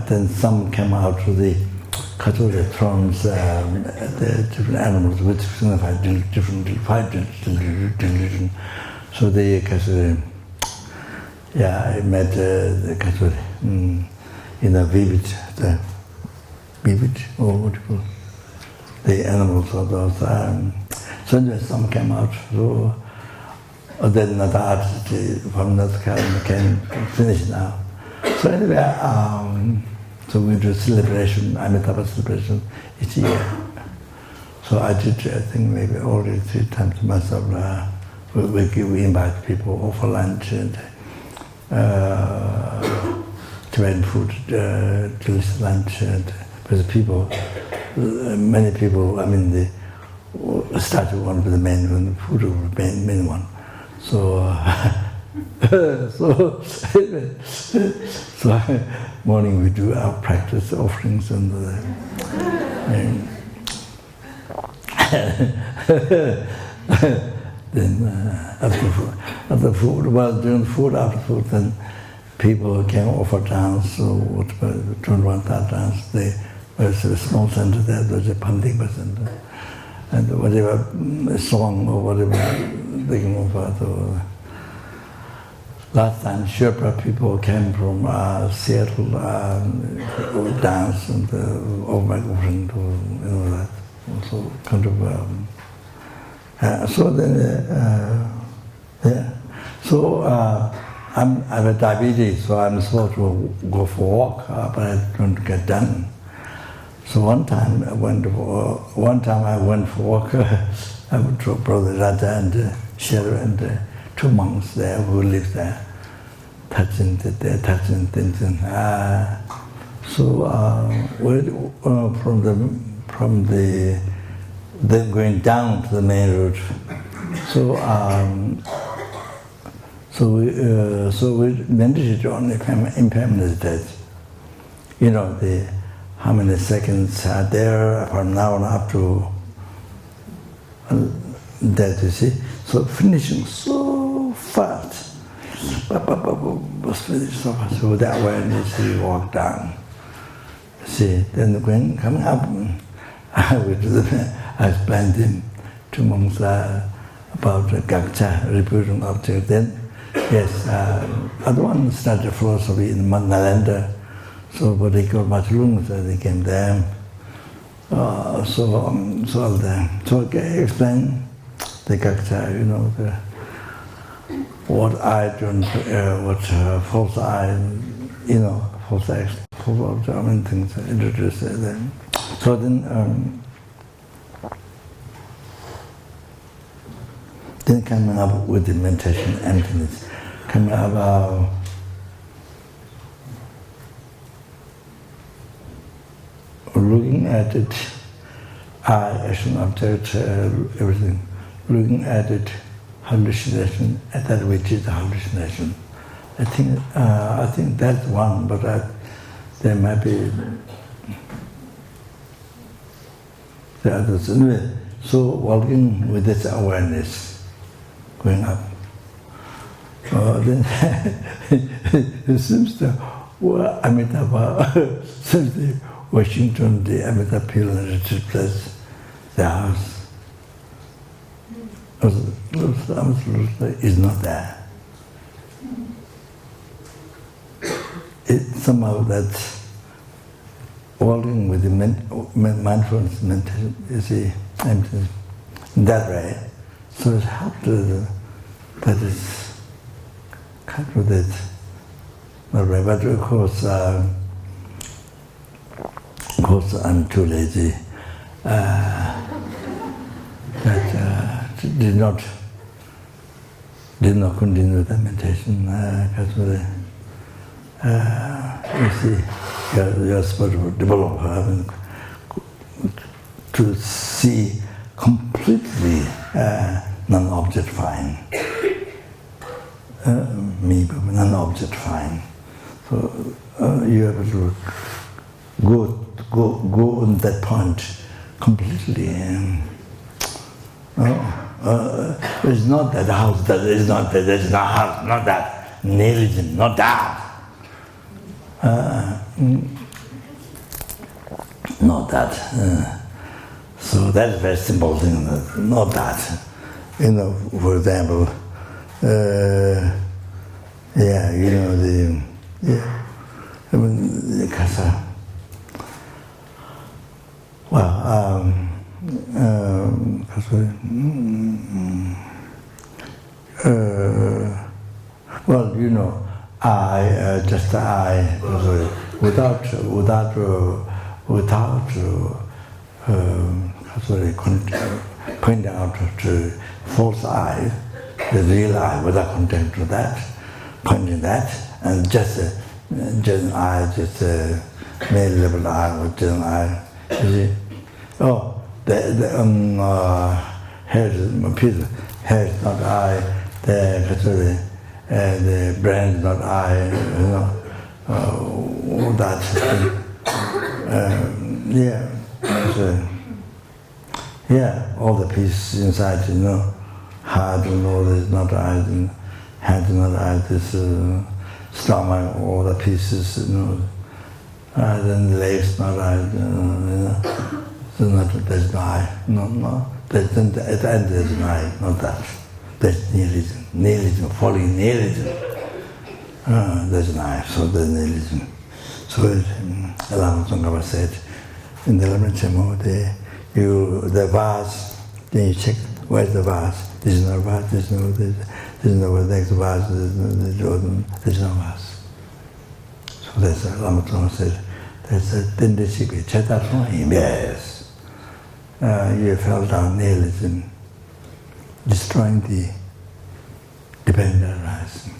Then some came out to the causative thrones, the different animals which signify different delusion. So they I met the causative in a vivid, or what do you call it? The animals of those. So anyway, some came out. So then another artist from North Carolina came finished now. So anyway, so we do celebration, Amitabha celebration each year. So I did, I think maybe already 3 times myself. We invite people over lunch and Tibetan food, delicious lunch, and with people, many people. I mean, the statue one with the main one, the food of the main one. So. So morning we do our practice offerings and then after food, well, during food, after food, then people came offer dance. So whatever, 21 dance. There's a small center there. There's a Pandima center, and whatever song or whatever they can offer. So, last time, Sherpa people came from Seattle, dance and offering to that. Also, kind of. So then, So I have diabetes, so I'm supposed to go for a walk, but I don't get done. So one time I went for a walk. I went to Brother Raja and Sheru and 2 monks there who live there, touching things. From the then going down to the main road. So we meditated on impermanence death. You know, how many seconds are there from now on up to death, you see. So finishing so fast. Was finished so fast. So that awareness we walk down. See, then when coming up, I explained him 2 months about Gakcha, reproducing object. Then, yes, other one started philosophy in Nalanda. So what they call Matulung, so they came there. So I explained the Gakcha, you know, what I don't, what false I, you know, false object, I mean, things introduced them. So then coming up with the meditation emptiness, coming up looking at it, as an object, everything, looking at it, hallucination, at that which is the hallucination. I think that's one, but there might be the others. Anyway, so walking with this awareness, going up, then it seems the Amitabha, since the Washington, the Amitabha Pillar place, the house, is not there. Somehow that walking with the mindfulness meditation is emptiness in that way. So it helped that is kind of that. But of course I'm too lazy. That did not continue the meditation because you see, you're supposed to develop to see completely non-objectifying, non-objectifying. So you have to go on that point completely. It's not that house, it's not that, there's no house, not that nihilism, not that. Not that. So that's a very simple thing. Not that. For example, pointing out to false I, the real I, without contact to that, pointing that, and just I, just male level I, or just I. You see? Oh, the head is not I, the brain is not I, all that. All the pieces inside, heart and all this not I, hand not I, this stomach, all the pieces, then legs not I, there's no I, no. At the end there's no I, not that. That's nihilism, falling nihilism. There's an I, so there's nihilism. So Lama Tsongkhapa said, in the Lamachemo, the vase, then you check, where's the vase? There's no vase, there's no next vase, there's no vase. So that's Lama Tsongkhapa said, that's a tendency, yes. You fell down nihilism, destroying the dependent arising.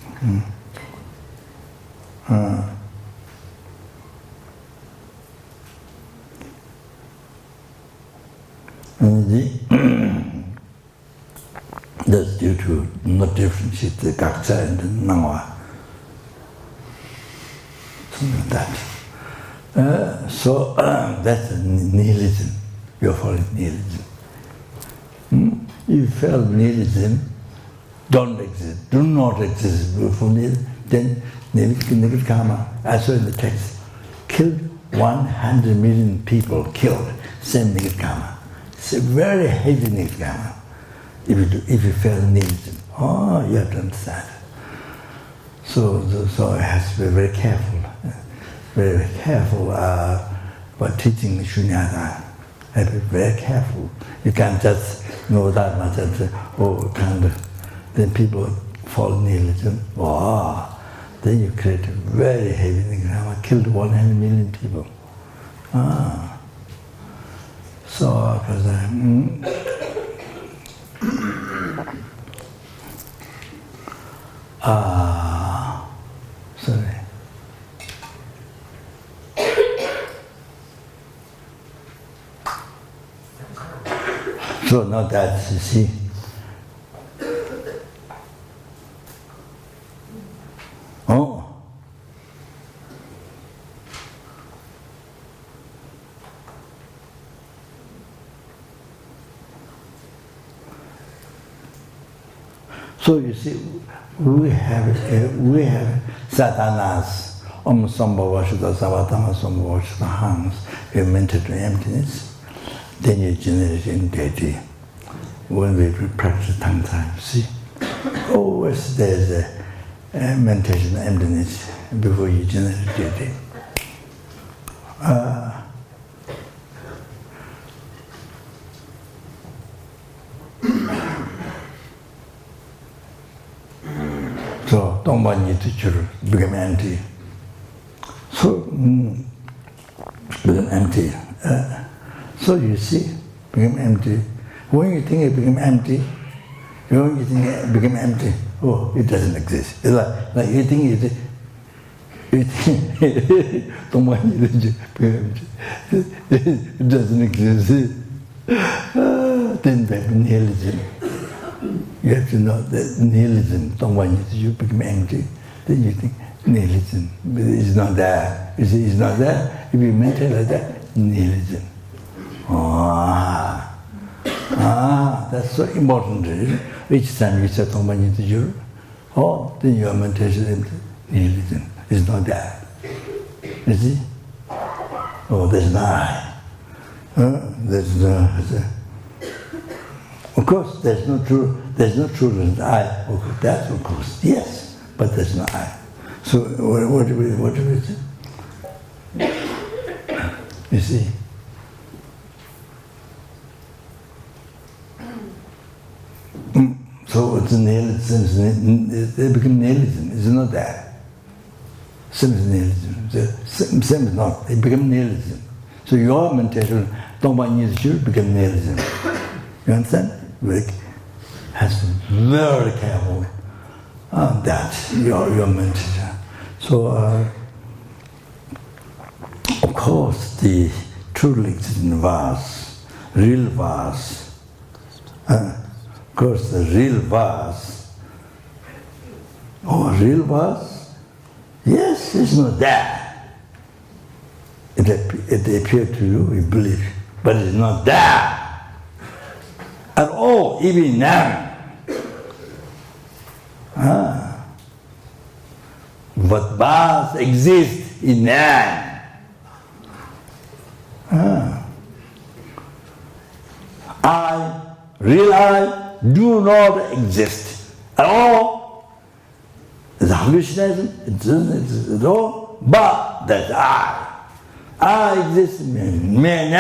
That's due to not differentiate the Gakcha and the Nangwa. Something like that. So that's nihilism. You're following nihilism. You feel nihilism don't exist, do not exist for nihilism, then Nihil Karma, I saw in the text, killed 100 million people, killed, same Nihil Karma. It's a very heavy Nihil Karma. If you feel nihilism, you have to understand. So it has to be very careful about teaching Shunyata. Have to be very careful. You can't just know that much and say, then people fall in nihilism. Then you create a very heavy thing. I killed 100 million people. So, because sorry. So now that, you see, So you see, we have sadhanas, sambhava shuddha savatama sambhava shuddha hans, you mental to emptiness, then you generate in deity. When we practice tantra, see, always there's a meditation emptiness before you generate deity. So, don't want you to become empty. So, become empty. So you see, become empty. When you think it become empty, when you think it become empty, oh, it doesn't exist. It's like you think don't want you to become empty. It doesn't exist. Then there's nihilism. You have to know that nihilism, don't want you to become empty. Then you think nihilism, but it's not there. You see, it's not there. If you maintain like that, nihilism. That's so important. Each time you say don't want you to do, then your meditation is nihilism. It's not there. You see? There's no I. There's no. Of course, there's no true I. That's of course, yes, but there's no I. So what do we say? You see? So it's nihilism. They become nihilism. It's not that. Same as nihilism. Same as not. They become nihilism. So your meditation, don't want you to become nihilism. You understand? Has to be very careful that your meditation. So, of course, the truly existing vase, real vase, of course, the real vase, real vase, yes, it's not there. It appears to you, you believe, but it's not there. At all, even now. But vase exists in man. Real I, do not exist at all. It's a hallucination, it doesn't exist at all, but that's I exist in man.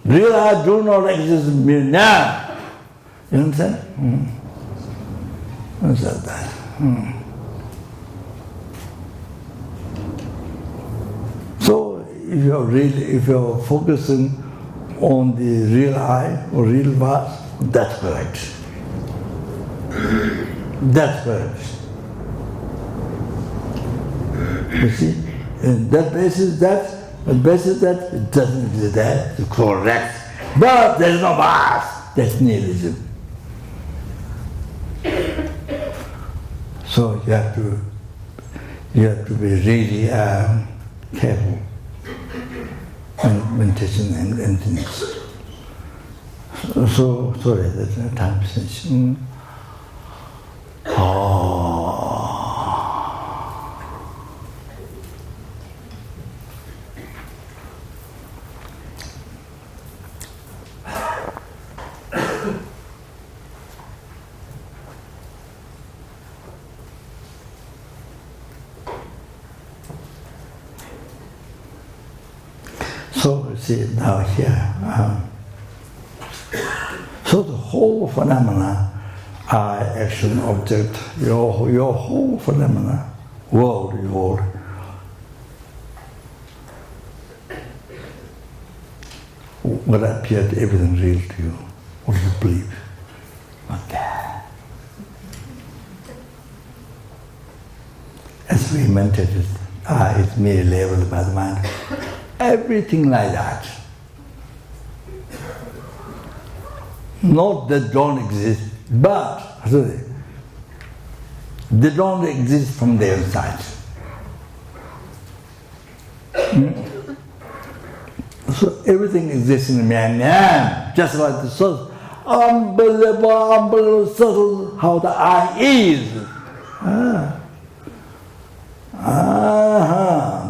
Real I do not exist in me now. You understand? What's that? So if you're focusing on the real I or real vase, that's correct. That's correct. You see? And that basis that it doesn't exist there, it's correct. But there's no vase, that's nihilism. So you have to be really careful in meditation and emptiness. So sorry, that's no time since. So see now here. So the whole phenomena are action, object, your whole phenomena, world, what appeared everything real to you, what you believe, not there. As we meditated, it's merely labeled by the mind. Everything like that. Not that don't exist, but they don't exist from their inside. So everything exists in man, just like the source. unbelievable subtle how the I is.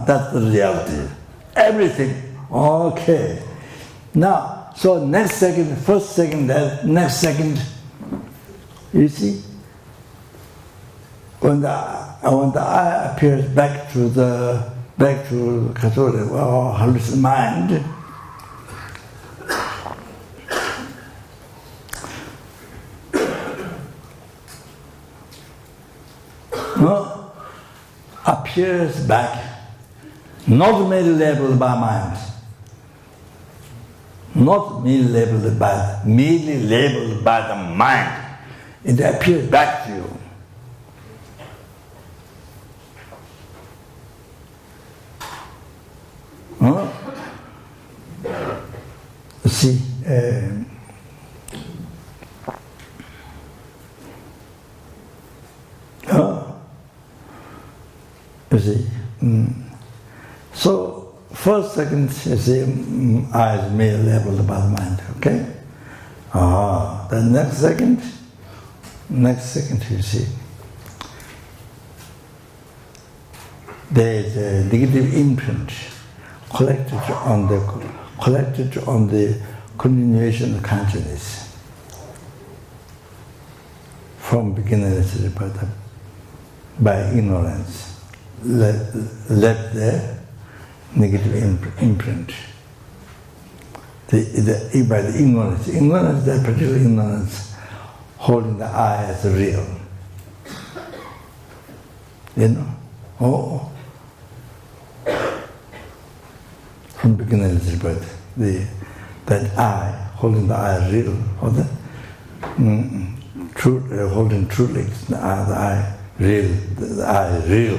That's the reality. Everything. Okay. Now, so next second, first second, next second, you see, when the I appears back to causative or hallucinant mind, appears back, not merely labeled by mind, not merely labeled by the mind. It appears back to you. See, you see. So, first, second, you see, I is merely labeled by the mind, okay? The next second, you see, there is a negative imprint collected on the continuation of consciousness from beginningless by ignorance. Left there negative imprint. By the ignorance, that particular ignorance, holding the I as real. You know? From beginningless birth, that I, holding the I real, holding truly the I real, the I real,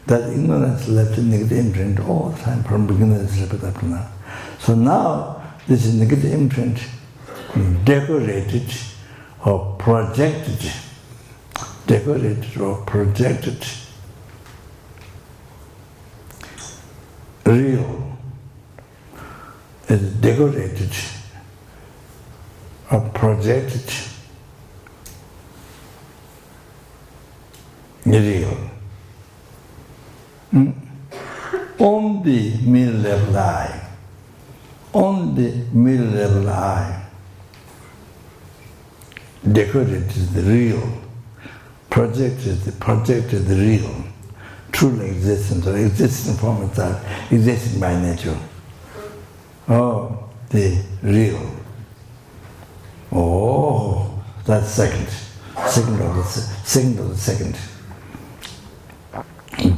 that ignorance left a negative imprint all the time from beginningless birth up to now. So now this is negative imprint decorated or projected real is decorated or projected real. On the middle level I, decorated the real, projected the real, truly existence or existing form of that, existing by nature. The real. That's second of the second.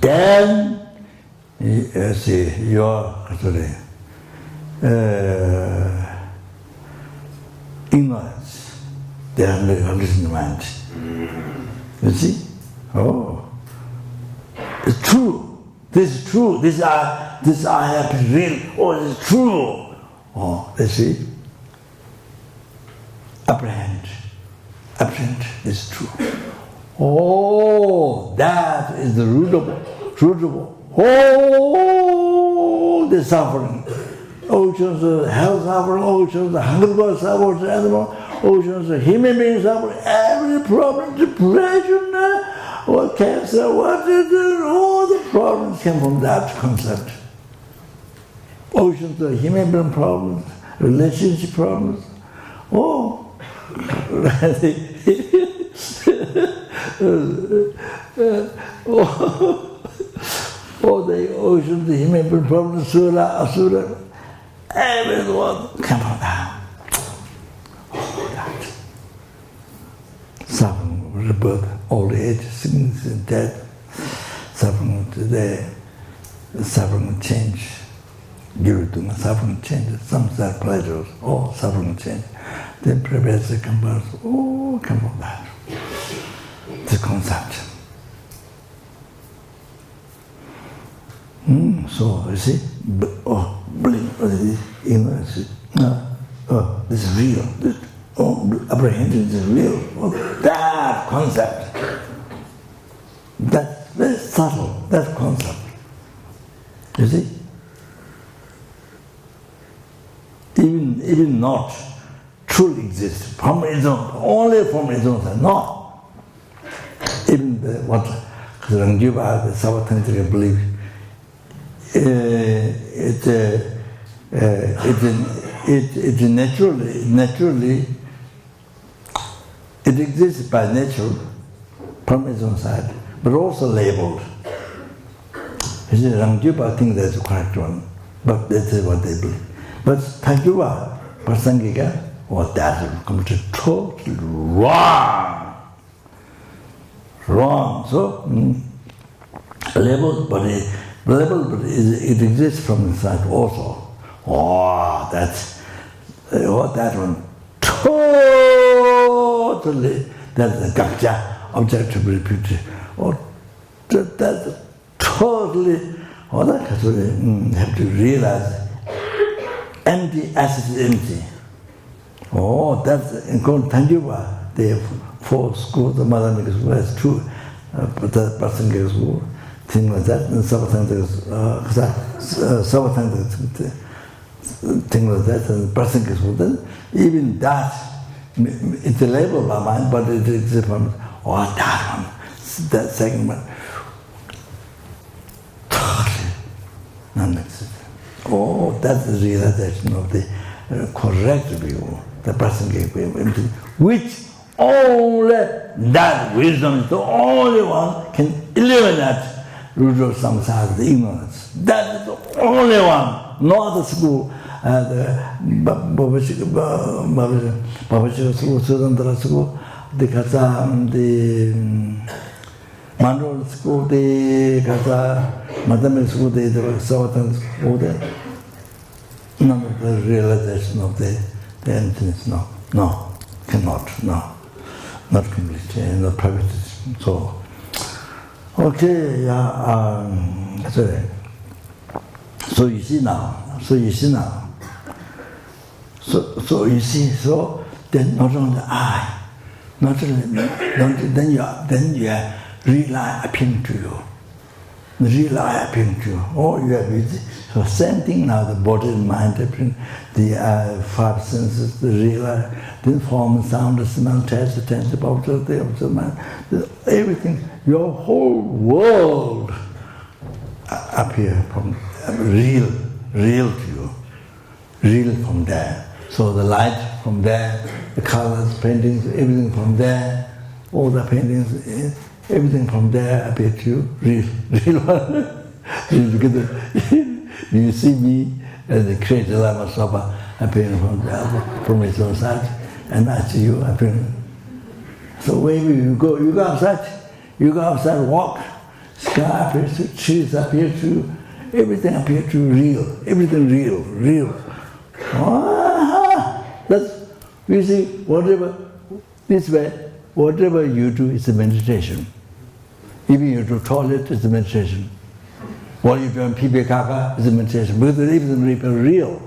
Then you see your ignorance, the hallucinant mind. You see? It's true. This is true. This I happen real. It's true. You see? Apprehend is true. That is the root of all the suffering. Oceans of health suffering, oceans of hunger suffering, animal, oceans of human being suffering, every problem, depression, or cancer, all the problems came from that concept. Oceans of human being problems, relationship problems, the oceans, the human being problems, sura, asura, everyone came from that. That. Suffering, rebirth, old age, sickness, death, suffering today, suffering change, suffering change, samsara pleasures, all suffering change. Then previous comparison, come from that. The concept. So you see, ignorance. This is real. Apprehension is real. That concept. That's very subtle. That concept. You see, even not truly exists from its own, only from its own side. No. Even what Rangjiva, the Savatantriya believe, it naturally, it exists by nature from its own side, but also labeled. You see, Rangjiva thinks that's the correct one, but that's what they believe. But Thajuva, Prasangika, or that comes to totally wrong. Wrong. So, labeled, but it exists from inside also. Oh, that one totally, that's the gakja, objective reputation. Oh, that's totally, have to realize empty as is empty. Oh, that's in Tanjuva. They have 4 schools. The Madhyamika school has 2. The Prasangika school, things like that. And Savatantriya, things like that. And Prasangika school. Then even that, it's a label by mind, but it exists from. Oh, that one, that second one, totally non-existent. Oh, that's the realization of the correct view, the person gave him, which only that wisdom is the only one can eliminate root of samsara, the ignorance. That is the only one, no other school. The Babachika school, Sudandara school, the Kasa, the Mandal school, the Kasa, Madhyamika school, the Savatan school, none of the realization of the emptiness, no, cannot, no, not completely, not private. So, okay, yeah, so you see now, so you see, so then not only I, not only, then you are real I appearing to you. Real I appearing to you. Oh, you are busy. So same thing now, the body and mind appearing, the 5 senses, the real I, the form, sound, smell, taste, attention, observe, the observe mind, everything, your whole world appear from real to you. Real from there. So the light from there, the colors, paintings, everything from there, all the paintings, everything from there appear to you, real one. You see me as the creator Lama Sopa appearing from its own side, and I see you appearing. So wherever you go outside, walk, sky appears to you, trees appear to you, everything appears to you real, everything real. That's, you see, this way, whatever you do is a meditation. Even you do toilet, it's a meditation. What you do in PPKK is a meditation. Because even the real,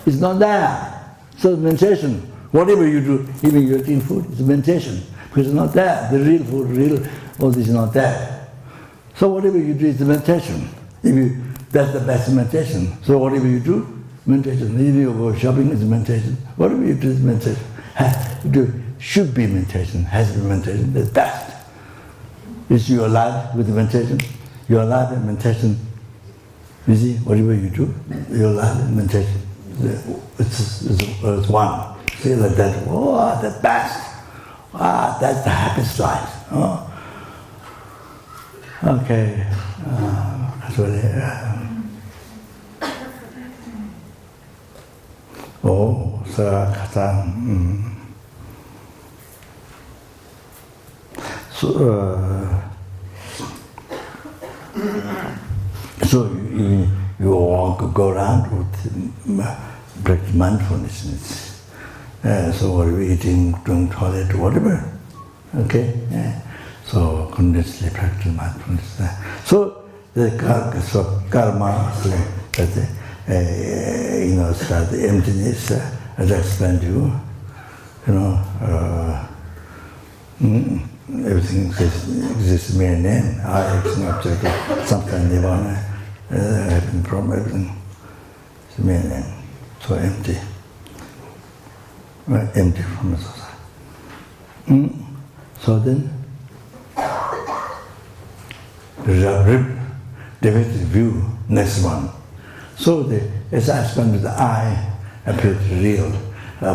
it's not there. So meditation, whatever you do, even you're eating food, it's a meditation. Because it's not there. The real food, all this is not there. So whatever you do is a meditation. That's the best meditation. So whatever you do, meditation. If you go shopping, it's meditation. Whatever you do is meditation. Should be meditation, has to be meditation, that's best. Is you alive with the meditation? You're alive in meditation. You see, whatever you do, you're alive in meditation. It's one. See, like that, oh, that's best. That's the happiest life. Oh. Okay. So you all go around with practice mindfulness. So what are we eating, doing toilet, whatever. Okay? So continuously practice mindfulness. So the karma, start the emptiness, as I explained to you, everything exists mere name, I am object of something nirvana, having from everything, it's mere name, so empty. empty from the samsara. So then, defective view, next one. So as aspect of the eye appears real,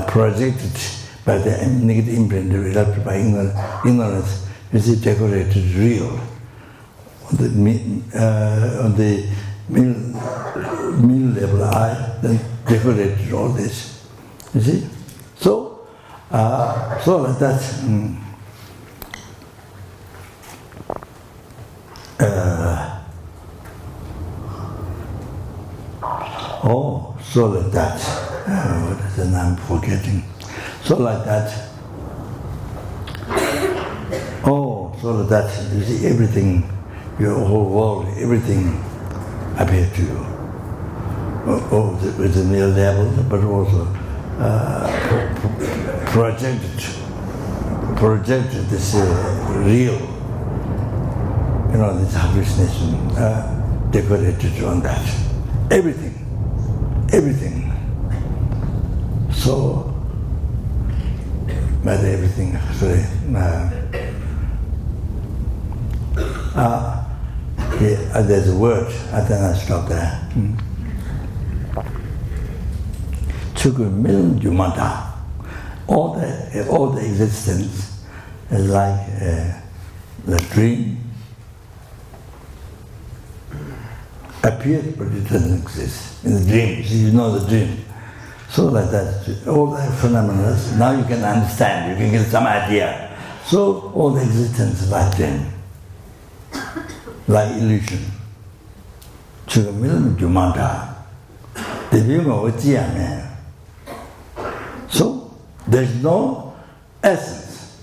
projected by the negative imprint developed by ignorance, is decorated real. On the middle level eye, then decorated all this. You see? So like that. So like that. What is the name? I'm forgetting. So like that. So like that. You see everything, your whole world, everything appears to you. With the middle level, but also projected this real, this hallucination decorated on that. Everything. So, but everything, sorry. There's a word, I think I stop there. All the existence is like the dream. Appears, but it doesn't exist. In the dream, you know the dream. So like that, all the phenomena, now you can understand, you can get some idea. So all the existence is like dream, like illusion. So there's no essence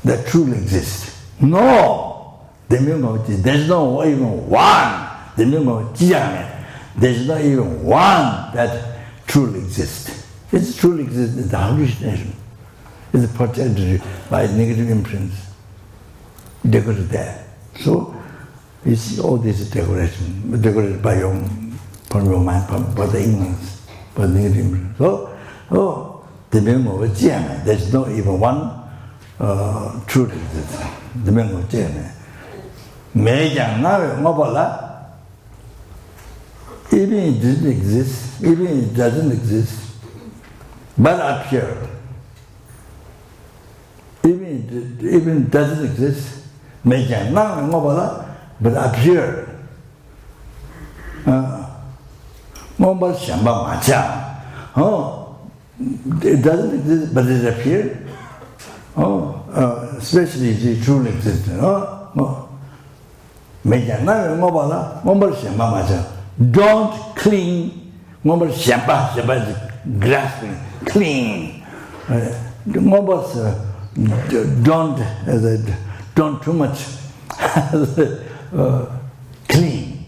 that truly exists. No! There's no even one. There's not even one that truly exists. It truly exists in the hallucination. It's projected by negative imprints, decorated there. So you see all this decoration, decorated by from your mind, by the ignorance, by the negative imprints. So there's not even one truly exists. The memory even it didn't exist, even it doesn't exist, but appear. Even it doesn't exist, but appear. It doesn't exist, but it appears. Especially if it truly exists. Don't cling. Grasping, cling. Don't too much cling.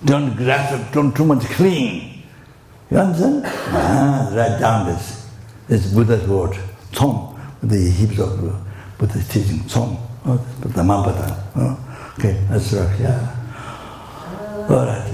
Don't grasp, don't too much cling. You understand? Write down this Buddha's word, Tsong, the heaps of Buddha's teaching, Tsong, the Mampata. Okay, that's right, yeah. All right.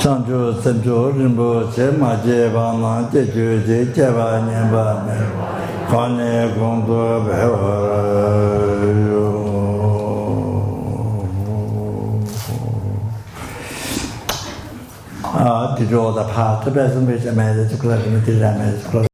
Chanju Sanju Rinpoche Maje Bana Jeju Jeva Nyamba Kane Gondo Did all the part, the best of which I made it to collect